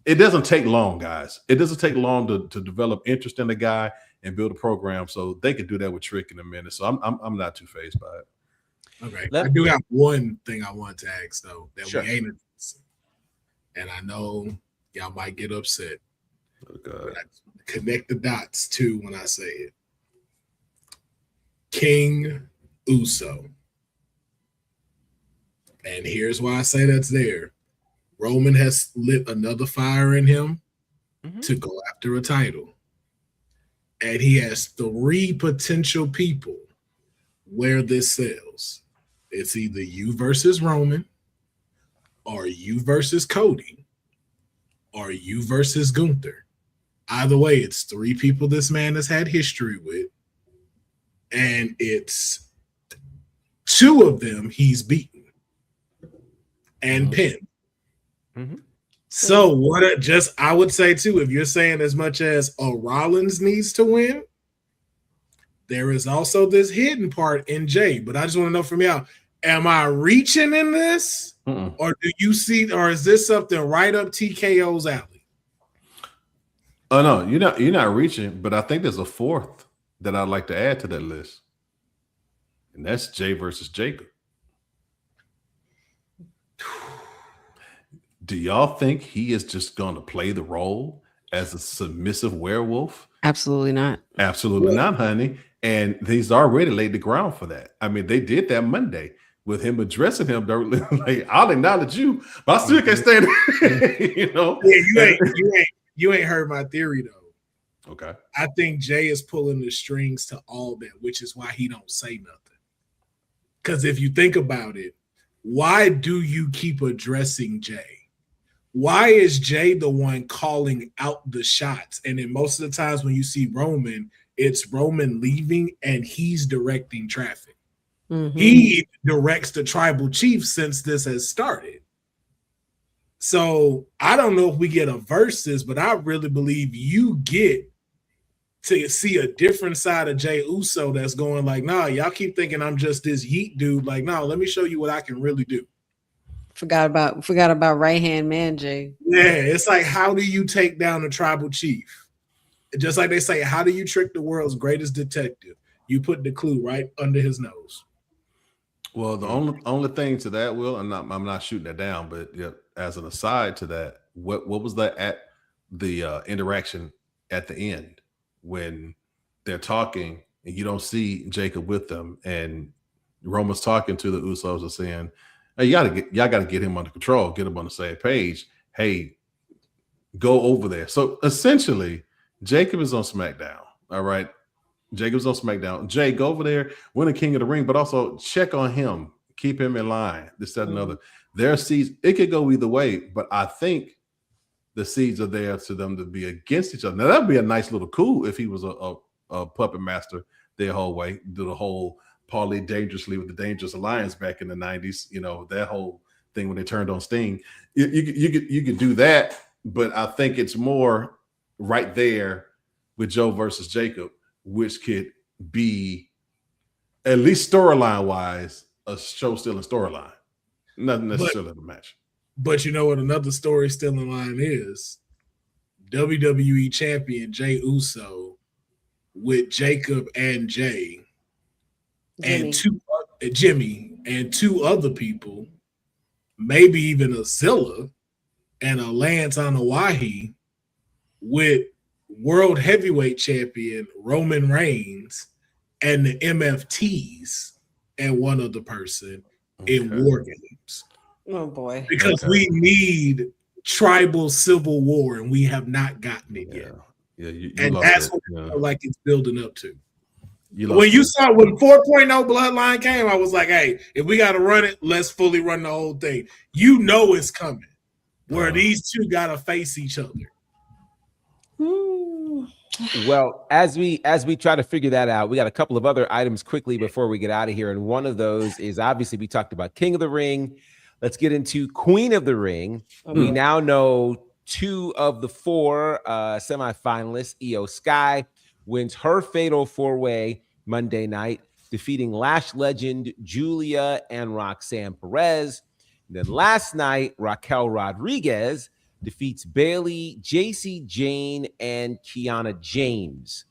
It doesn't take long, guys. It doesn't take long to develop interest in the guy and build a program. So they could do that with Trick in a minute. So I'm not too fazed by it. Okay, I do have one thing I want to ask though that we ain't addressing, and I know y'all might get upset. Okay. Connect the dots too when I say it. King Uso, and here's why I say that's there. Roman has lit another fire in him to go after a title. And he has 3 potential people where this sells. It's either you versus Roman, or you versus Cody, or you versus Gunther. Either way, it's 3 people this man has had history with. And it's 2 of them he's beaten and pinned. Mm-hmm. So I would say too, if you're saying as much as a Rollins needs to win, there is also this hidden part in Jay. But I just want to know from y'all, am I reaching in this? Or do you see, or is this something right up TKO's alley? Oh no, you're not reaching, but I think there's a 4th that I'd like to add to that list. And that's Jay versus Jacob. Do y'all think he is just going to play the role as a submissive werewolf? Absolutely not. Absolutely not, honey. And he's already laid the ground for that. I mean, they did that Monday with him addressing him. Like, I'll acknowledge you, but I still can't stand it. Yeah, you ain't heard my theory though. Okay. I think Jay is pulling the strings to all that, which is why he don't say nothing. Because if you think about it, why do you keep addressing Jay? Why is Jay the one calling out the shots? And then most of the times when you see Roman, it's Roman leaving and he's directing traffic. Mm-hmm. He directs the tribal chief since this has started. So I don't know if we get a versus, but I really believe you get to see a different side of Jay Uso that's going like, nah, y'all keep thinking I'm just this yeet dude. Like, no, let me show you what I can really do. Forgot about right-hand man, Jay. Yeah, it's like, how do you take down a tribal chief? Just like they say, how do you trick the world's greatest detective? You put the clue right under his nose. Well, the only thing to that, Will, I'm not shooting it down, but as an aside to that, what was that at the interaction at the end when they're talking and you don't see Jacob with them, and Roman's talking to the Usos and saying, hey, y'all got to get him under control, get him on the same page. Hey, go over there. So essentially, Jacob is on SmackDown. All right. Jacob's on SmackDown. Jay, go over there, win a King of the Ring, but also check on him. Keep him in line. This, that, and another. Their seeds, it could go either way, but I think the seeds are there to them to be against each other. Now, that'd be a nice little coup if he was a puppet master their whole way, do the whole Paulie dangerously with the Dangerous Alliance back in the 90s, that whole thing when they turned on Sting. You could do that, but I think it's more right there with Joe versus Jacob, which could be, at least storyline wise, a show still in storyline, not necessarily the match. But you know what another story still in line is? WWE champion Jay Uso with Jacob and Jay Jimmy and 2 other people, maybe even a Zilla and a Lance Anoa'i, with World Heavyweight Champion Roman Reigns and the MFTs and one other person in War Games. Oh boy! Because we need tribal civil war, and we have not gotten it yet. You and that's what I feel like it's building up to. When 4.0 Bloodline came, I was like, hey, if we got to run it, let's fully run the whole thing. It's coming. Where these 2 got to face each other. Well, as we try to figure that out, we got a couple of other items quickly before we get out of here. And one of those is obviously we talked about King of the Ring. Let's get into Queen of the Ring. We now know 2 of the 4 semifinalists. Io Sky wins her fatal 4-way Monday night, defeating Lash legend Julia and Roxanne Perez. And then last night, Raquel Rodriguez defeats Bailey, JC Jane, and Kiana James.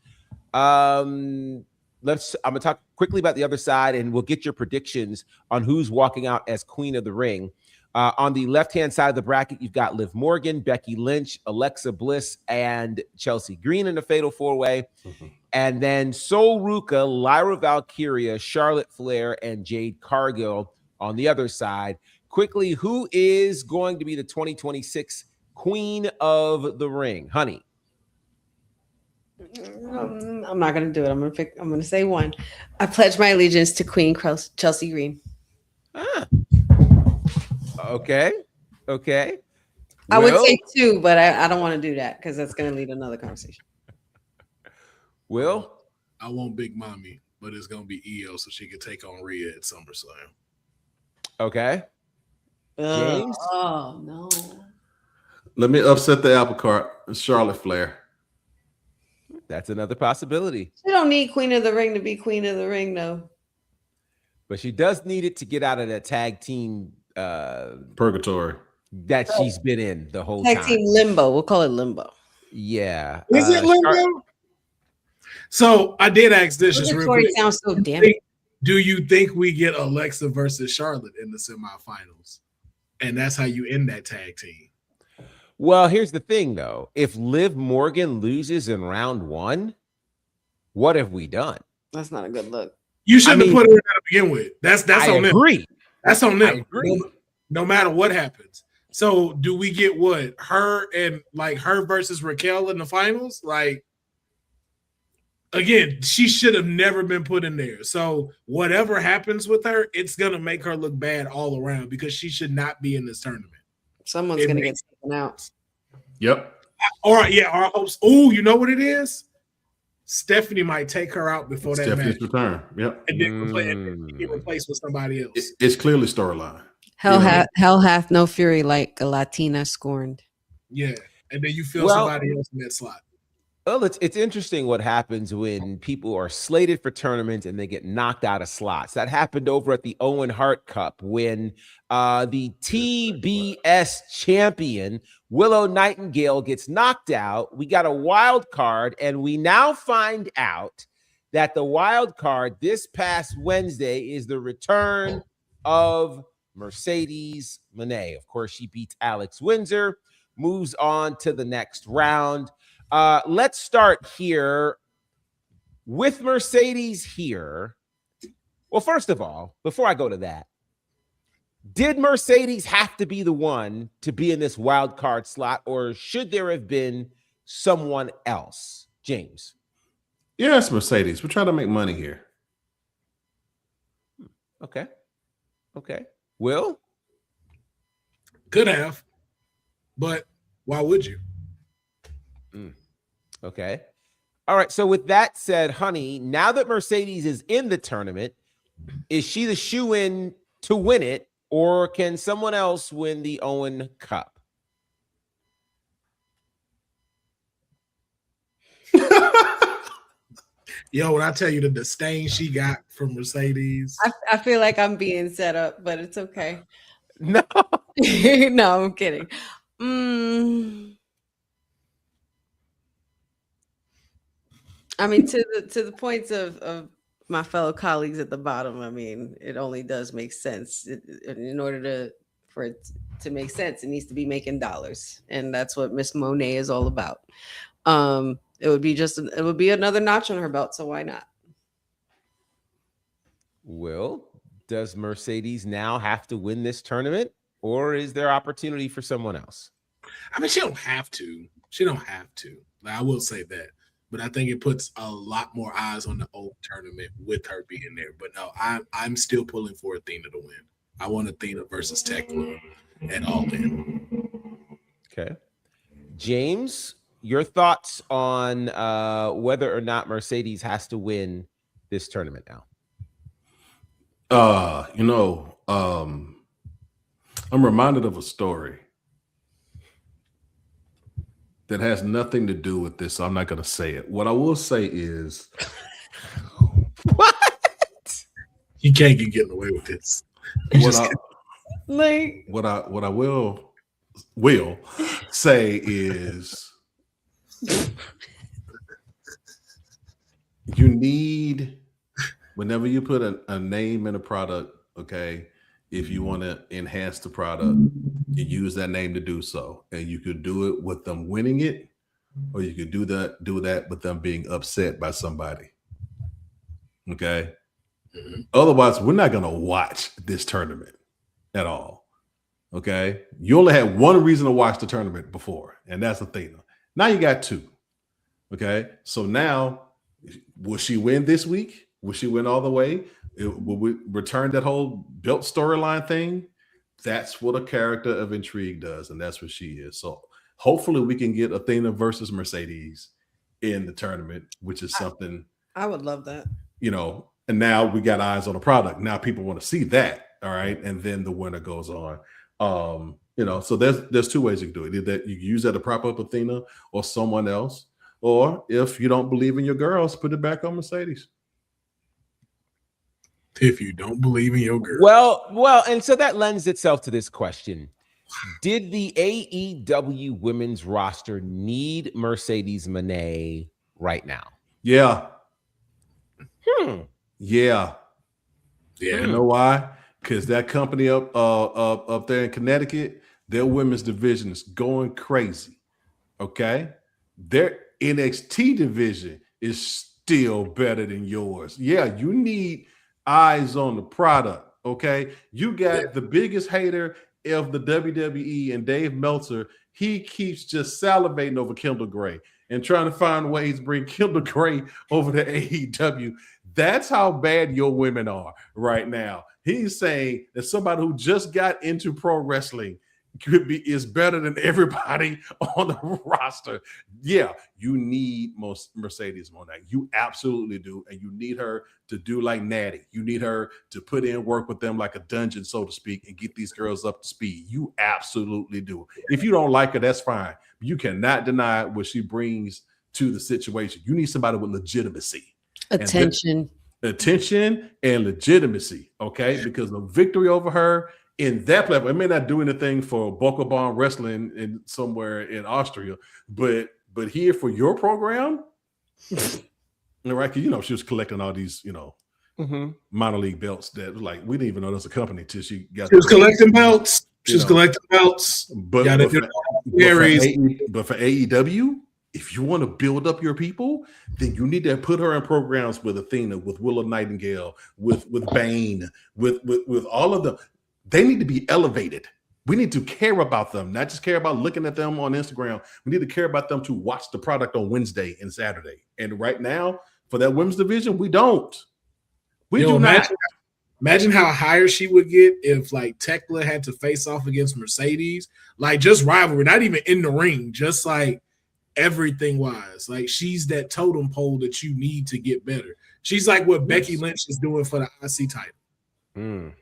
I'm gonna talk quickly about the other side, and we'll get your predictions on who's walking out as Queen of the Ring. On the left-hand side of the bracket, you've got Liv Morgan, Becky Lynch, Alexa Bliss, and Chelsea Green in the fatal 4-way. And then Sol Ruka, Lyra Valkyria, Charlotte Flair, and Jade Cargill on the other side. Quickly, who is going to be the 2026 Queen of the Ring? Honey. I'm not going to do it. I'm going to say one. I pledge my allegiance to Queen Chelsea Green. Okay. I would say 2, but I don't want to do that because that's going to lead to another conversation. Will? I want Big Mommy, but it's going to be Io so she can take on Rhea at SummerSlam. Okay. James? Oh, no. Let me upset the apple cart. Charlotte Flair. That's another possibility. She don't need Queen of the Ring to be Queen of the Ring, though. But she does need it to get out of that tag team purgatory that she's been in the whole tag time. Team limbo. We'll call it limbo. Yeah. Is it limbo? So I did ask this just real quick. Sounds so damn. Do you think we get Alexa versus Charlotte in the semifinals? And that's how you end that tag team. Well, here's the thing, though. If Liv Morgan loses in round 1, what have we done? That's not a good look. You shouldn't have put her in to begin with. That's on them. Agree. That's on them. I agree. No matter what happens. So do we get what? Her and like her versus Raquel in the finals? Like, again, she should have never been put in there. So whatever happens with her, it's going to make her look bad all around because she should not be in this tournament. Someone's going to get taken out. Yep. All right, yeah, our hopes. Oh, you know what it is? Stephanie might take her out before that Stephanie's match. return. Yep. And then get replaced with somebody else. It's clearly storyline. Hell hath no fury like a Latina scorned. Yeah. And then you feel somebody else in that slot. Well, it's interesting what happens when people are slated for tournaments and they get knocked out of slots. That happened over at the Owen Hart Cup when the TBS champion Willow Nightingale gets knocked out. We got a wild card, and we now find out that the wild card this past Wednesday is the return of Mercedes Mone. Of course, she beats Alex Windsor, moves on to the next round. Let's start here with Mercedes here. Well, first of all, before I go to that, did Mercedes have to be the one to be in this wild card slot, or should there have been someone else? James. Yeah, it's Mercedes. We're trying to make money here. Okay. Will? Could have, but why would you? Okay. All right. So with that said, honey, now that Mercedes is in the tournament, is she the shoe-in to win it, or can someone else win the Owen Cup? Yo, when I tell you the disdain she got from Mercedes. I feel like I'm being set up, but it's okay. No. No, I'm kidding. I mean, to the points of my fellow colleagues at the bottom, I mean, it only does make sense. In order for it to make sense, it needs to be making dollars, and that's what Miss Mone is all about. It would be another notch on her belt, so why not? Will, does Mercedes now have to win this tournament, or is there opportunity for someone else? I mean, she don't have to. Like, I will say that. But I think it puts a lot more eyes on the old tournament with her being there. But no, I'm still pulling for Athena to win. I want Athena versus Tekla at All In. Okay. James, your thoughts on whether or not Mercedes has to win this tournament now? I'm reminded of a story that has nothing to do with this, so I'm not going to say it. What I will say is, What? You can't get getting away with this. What I will say is, you need, whenever you put a name in a product, okay, if you want to enhance the product, you use that name to do so, and you could do it with them winning it, or you could do that with them being upset by somebody. Okay. Otherwise, we're not going to watch this tournament at all. Okay. You only had one reason to watch the tournament before, and that's Athena. Now you got two. Okay. So now, will she win this week? Will she win all the way? Will we return that whole belt storyline thing? That's what a character of intrigue does, and that's what she is. So hopefully we can get Athena versus Mercedes in the tournament, which is something I would love that. And now we got eyes on the product. Now people want to see that. All right. And then the winner goes on. So there's two ways you can do it. Either you use that to prop up Athena or someone else, or if you don't believe in your girls, put it back on Mercedes. If you don't believe in your girl. Well, and so that lends itself to this question. Did the AEW women's roster need Mercedes Mone right now? Yeah. Yeah. You know why? Because that company up there in Connecticut, their women's division is going crazy. Okay? Their NXT division is still better than yours. Yeah, you need eyes on the product. Okay? You got the biggest hater of the WWE and Dave Meltzer. He keeps just salivating over Kendall Gray and trying to find ways to bring Kendall Gray over to AEW. That's how bad your women are right now. He's saying that somebody who just got into pro wrestling is better than everybody on the roster. Yeah, you need Mercedes Mone. You absolutely do. And you need her to do like Natty. You need her to put in work with them like a dungeon, so to speak, and get these girls up to speed. You absolutely do. If you don't like her, that's fine. You cannot deny what she brings to the situation. You need somebody with legitimacy. Attention and legitimacy, okay? Because the victory over her in that platform, it may not do anything for Boca Bomb Wrestling in somewhere in Austria, but here for your program, right? She was collecting all these, minor league belts that like we didn't even know there was a company till she got. She was collecting belts. She was collecting belts. But for AEW. If you want to build up your people, then you need to put her in programs with Athena, with Willow Nightingale, with Bane, with all of them. They need to be elevated. We need to care about them, not just care about looking at them on Instagram. We need to care about them to watch the product on Wednesday and Saturday. And right now, for that women's division, we don't. We do not. Imagine how higher she would get if like Tekla had to face off against Mercedes, like just rivalry, not even in the ring, just like everything wise. Like she's that totem pole that you need to get better. She's like what Becky Lynch is doing for the IC title. And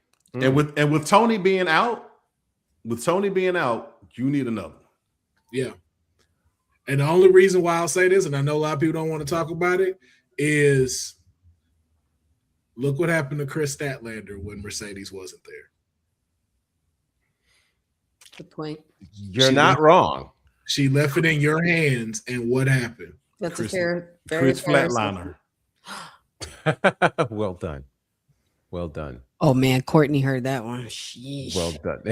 with Tony being out, you need another. Yeah. And the only reason why I'll say this, and I know a lot of people don't want to talk about it, is look what happened to Chris Statlander when Mercedes wasn't there. Good point. You're not wrong. She left it in your hands, and what happened? That's Chris, a fair, Chris Flatliner. Well done. Well done. Oh man, Courtney heard that one. Sheesh. Well done.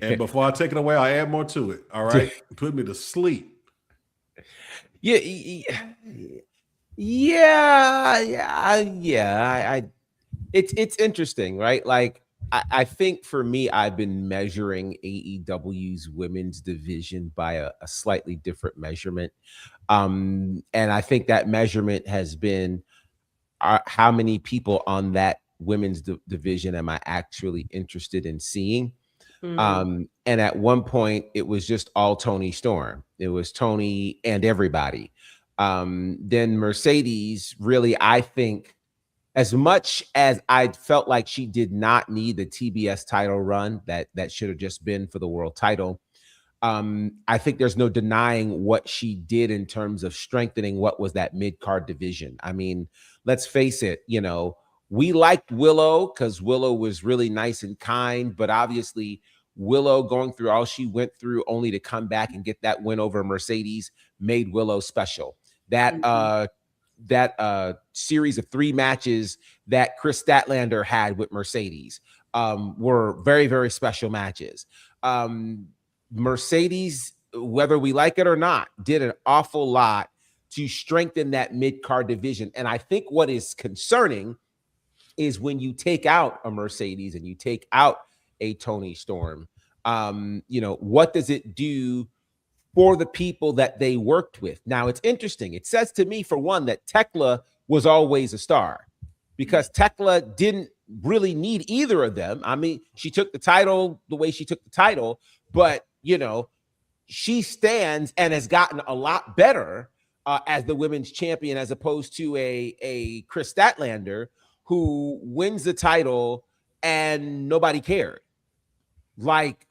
And before I take it away, I'll add more to it. All right. Put me to sleep. Yeah. It's interesting, right? Like I think for me, I've been measuring AEW's women's division by a slightly different measurement. And I think that measurement has been how many people on that women's division am I actually interested in seeing? And at one point, it was just all Toni Storm. It was Tony and everybody. Then Mercedes, really, I think, as much as I felt like she did not need the TBS title run, that should have just been for the world title. I think there's no denying what she did in terms of strengthening what was that mid-card division. I mean, let's face it, we liked Willow because Willow was really nice and kind, but obviously Willow going through all she went through only to come back and get that win over Mercedes made Willow special. That series of 3 matches that Chris Statlander had with Mercedes were very, very special matches. Mercedes, whether we like it or not, did an awful lot to strengthen that mid-card division. And I think what is concerning is when you take out a Mercedes and you take out a Toni Storm, what does it do for the people that they worked with? Now, it's interesting. It says to me, for one, that Tekla was always a star because Tekla didn't really need either of them. I mean, she took the title the way she took the title, but she stands and has gotten a lot better as the women's champion, as opposed to a Chris Statlander who wins the title and nobody cared. Like,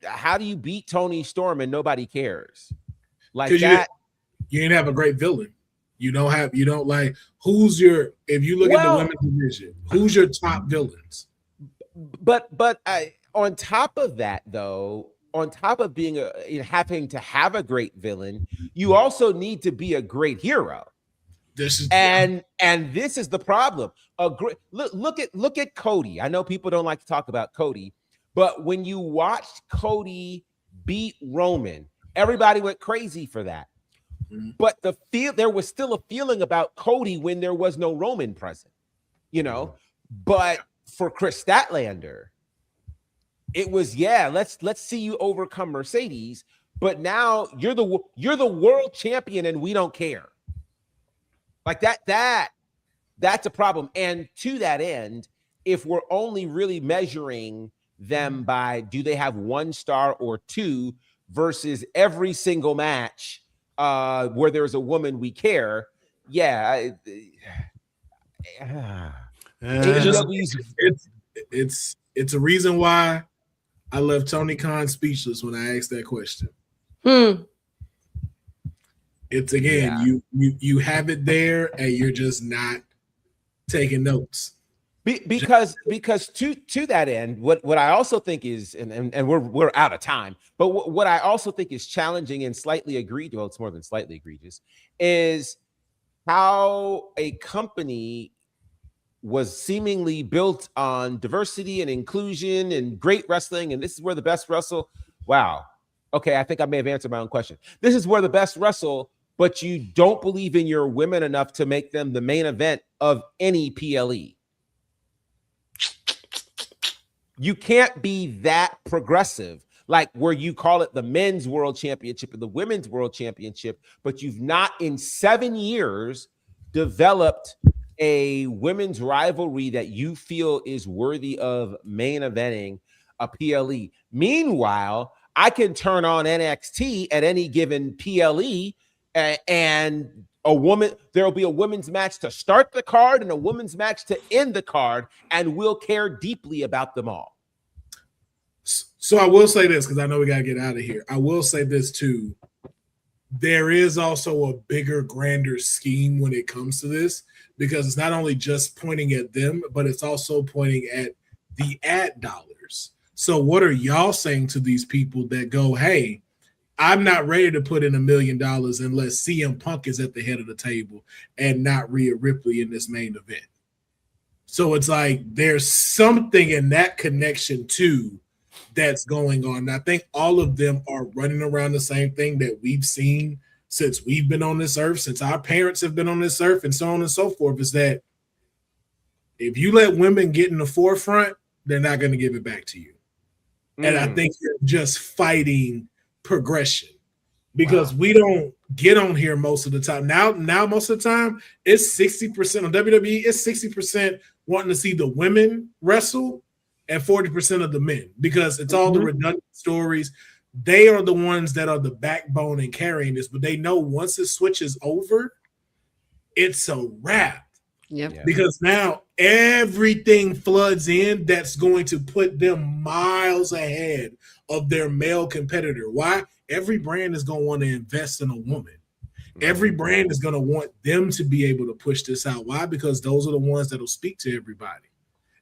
how do you beat Toni Storm and nobody cares? Like that. You didn't have a great villain. If you look at the women's division, who's your top villains? But on top of that, though, on top of being having to have a great villain, you also need to be a great hero. This is the problem. Look at Cody. I know people don't like to talk about Cody, but when you watched Cody beat Roman, everybody went crazy for that. Mm-hmm. But there was still a feeling about Cody when there was no Roman present, But for Chris Statlander, it was, let's see you overcome Mercedes, but now you're the world champion and we don't care. Like that's a problem. And to that end, if we're only really measuring them by do they have 1 star or 2 versus every single match where there's a woman we care, it's a reason why I left Tony Khan speechless when I asked that question. It's again, you have it there and you're just not taking notes. Because to that end, what I also think is, and we're out of time, but what I also think is challenging and slightly egregious, well, it's more than slightly egregious, is how a company was seemingly built on diversity and inclusion and great wrestling, and this is where the best wrestle. Wow. Okay, I think I may have answered my own question. This is where the best wrestle, but you don't believe in your women enough to make them the main event of any PLE. You can't be that progressive, like where you call it the men's world championship and the women's world championship, but you've not in 7 years developed a women's rivalry that you feel is worthy of main eventing a PLE. Meanwhile, I can turn on NXT at any given PLE and there'll be a women's match to start the card and a women's match to end the card, and we'll care deeply about them all. So I will say this, because I know we got to get out of here. I will say this too. There is also a bigger, grander scheme when it comes to this, because it's not only just pointing at them, but it's also pointing at the ad dollars. So what are y'all saying to these people that go, hey, I'm not ready to put in $1 million unless CM Punk is at the head of the table and not Rhea Ripley in this main event? So it's like there's something in that connection too that's going on. And I think all of them are running around the same thing that we've seen since we've been on this earth, since our parents have been on this earth, and so on and so forth, is that if you let women get in the forefront, they're not going to give it back to you. And I think you're just fighting progression, because we don't get on here most of the time. Now most of the time, it's 60% on WWE, it's 60% wanting to see the women wrestle and 40% of the men, because it's all the redundant stories. they are the ones that are the backbone and carrying this, but they know once it switches over, it's a wrap. Yep. Yeah. Because now everything floods in that's going to put them miles ahead of their male competitor. Why? Every brand is going to want to invest in a woman. Every brand is going to want them to be able to push this out. Why? Because those are the ones that will speak to everybody.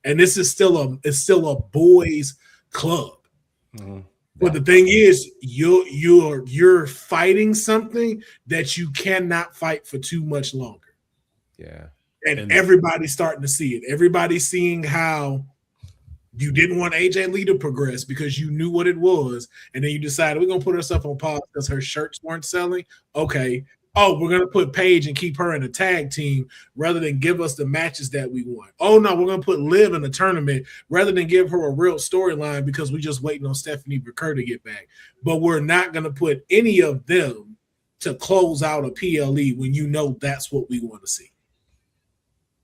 And this is still a boys club. Mm-hmm. But the thing is, you're fighting something that you cannot fight for too much longer. Yeah. And everybody's starting to see it. Everybody's seeing how you didn't want AJ Lee to progress because you knew what it was. And then you decided we're going to put herself on pause because her shirts weren't selling. Okay. Oh, we're going to put Paige and keep her in a tag team rather than give us the matches that we want. Oh, no, we're going to put Liv in a tournament rather than give her a real storyline because we're just waiting on Stephanie Burker to get back. But we're not going to put any of them to close out a PLE when you know that's what we want to see.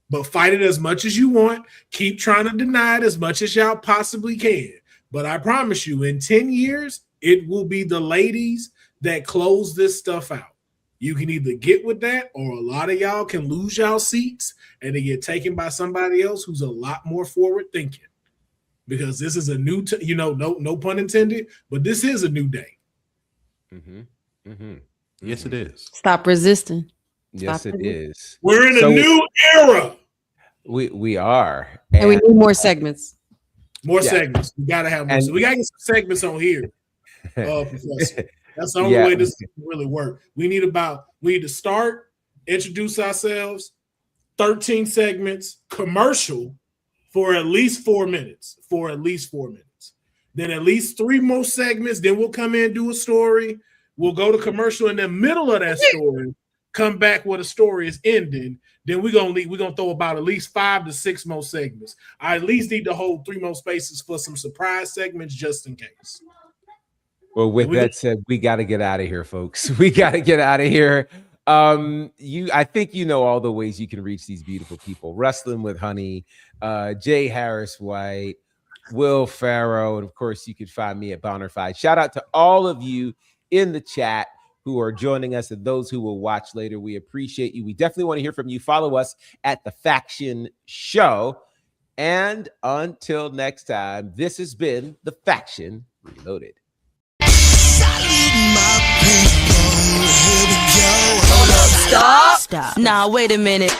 But fight it as much as you want. Keep trying to deny it as much as y'all possibly can. But I promise you, in 10 years, it will be the ladies that close this stuff out. You can either get with that or a lot of y'all can lose y'all seats and they get taken by somebody else who's a lot more forward thinking. Because this is a new, no pun intended, but this is a new day. Mm-hmm. Mm-hmm. Yes, it is. Stop resisting. Yes, it is. We're in a new era. We are. And we need more segments. More segments. We got to have more. So we got to get some segments on here, Professor. That's the only way this can really work. We need to start, introduce ourselves, 13 segments, commercial for at least 4 minutes. Then at least 3 more segments. Then we'll come in and do a story. We'll go to commercial in the middle of that story. Come back where the story is ending. Then we're gonna throw about at least 5 to 6 more segments. I at least need to hold 3 more spaces for some surprise segments just in case. Well, with that said, we got to get out of here, folks. We got to get out of here. I think you know all the ways you can reach these beautiful people. Wrestling with Honey, Jay Harris White, Will Farrow, and of course, you can find me at Bonnerfide. Shout out to all of you in the chat who are joining us and those who will watch later. We appreciate you. We definitely want to hear from you. Follow us at The Faction Show. And until next time, this has been The Faction Reloaded. Stop. Nah, wait a minute.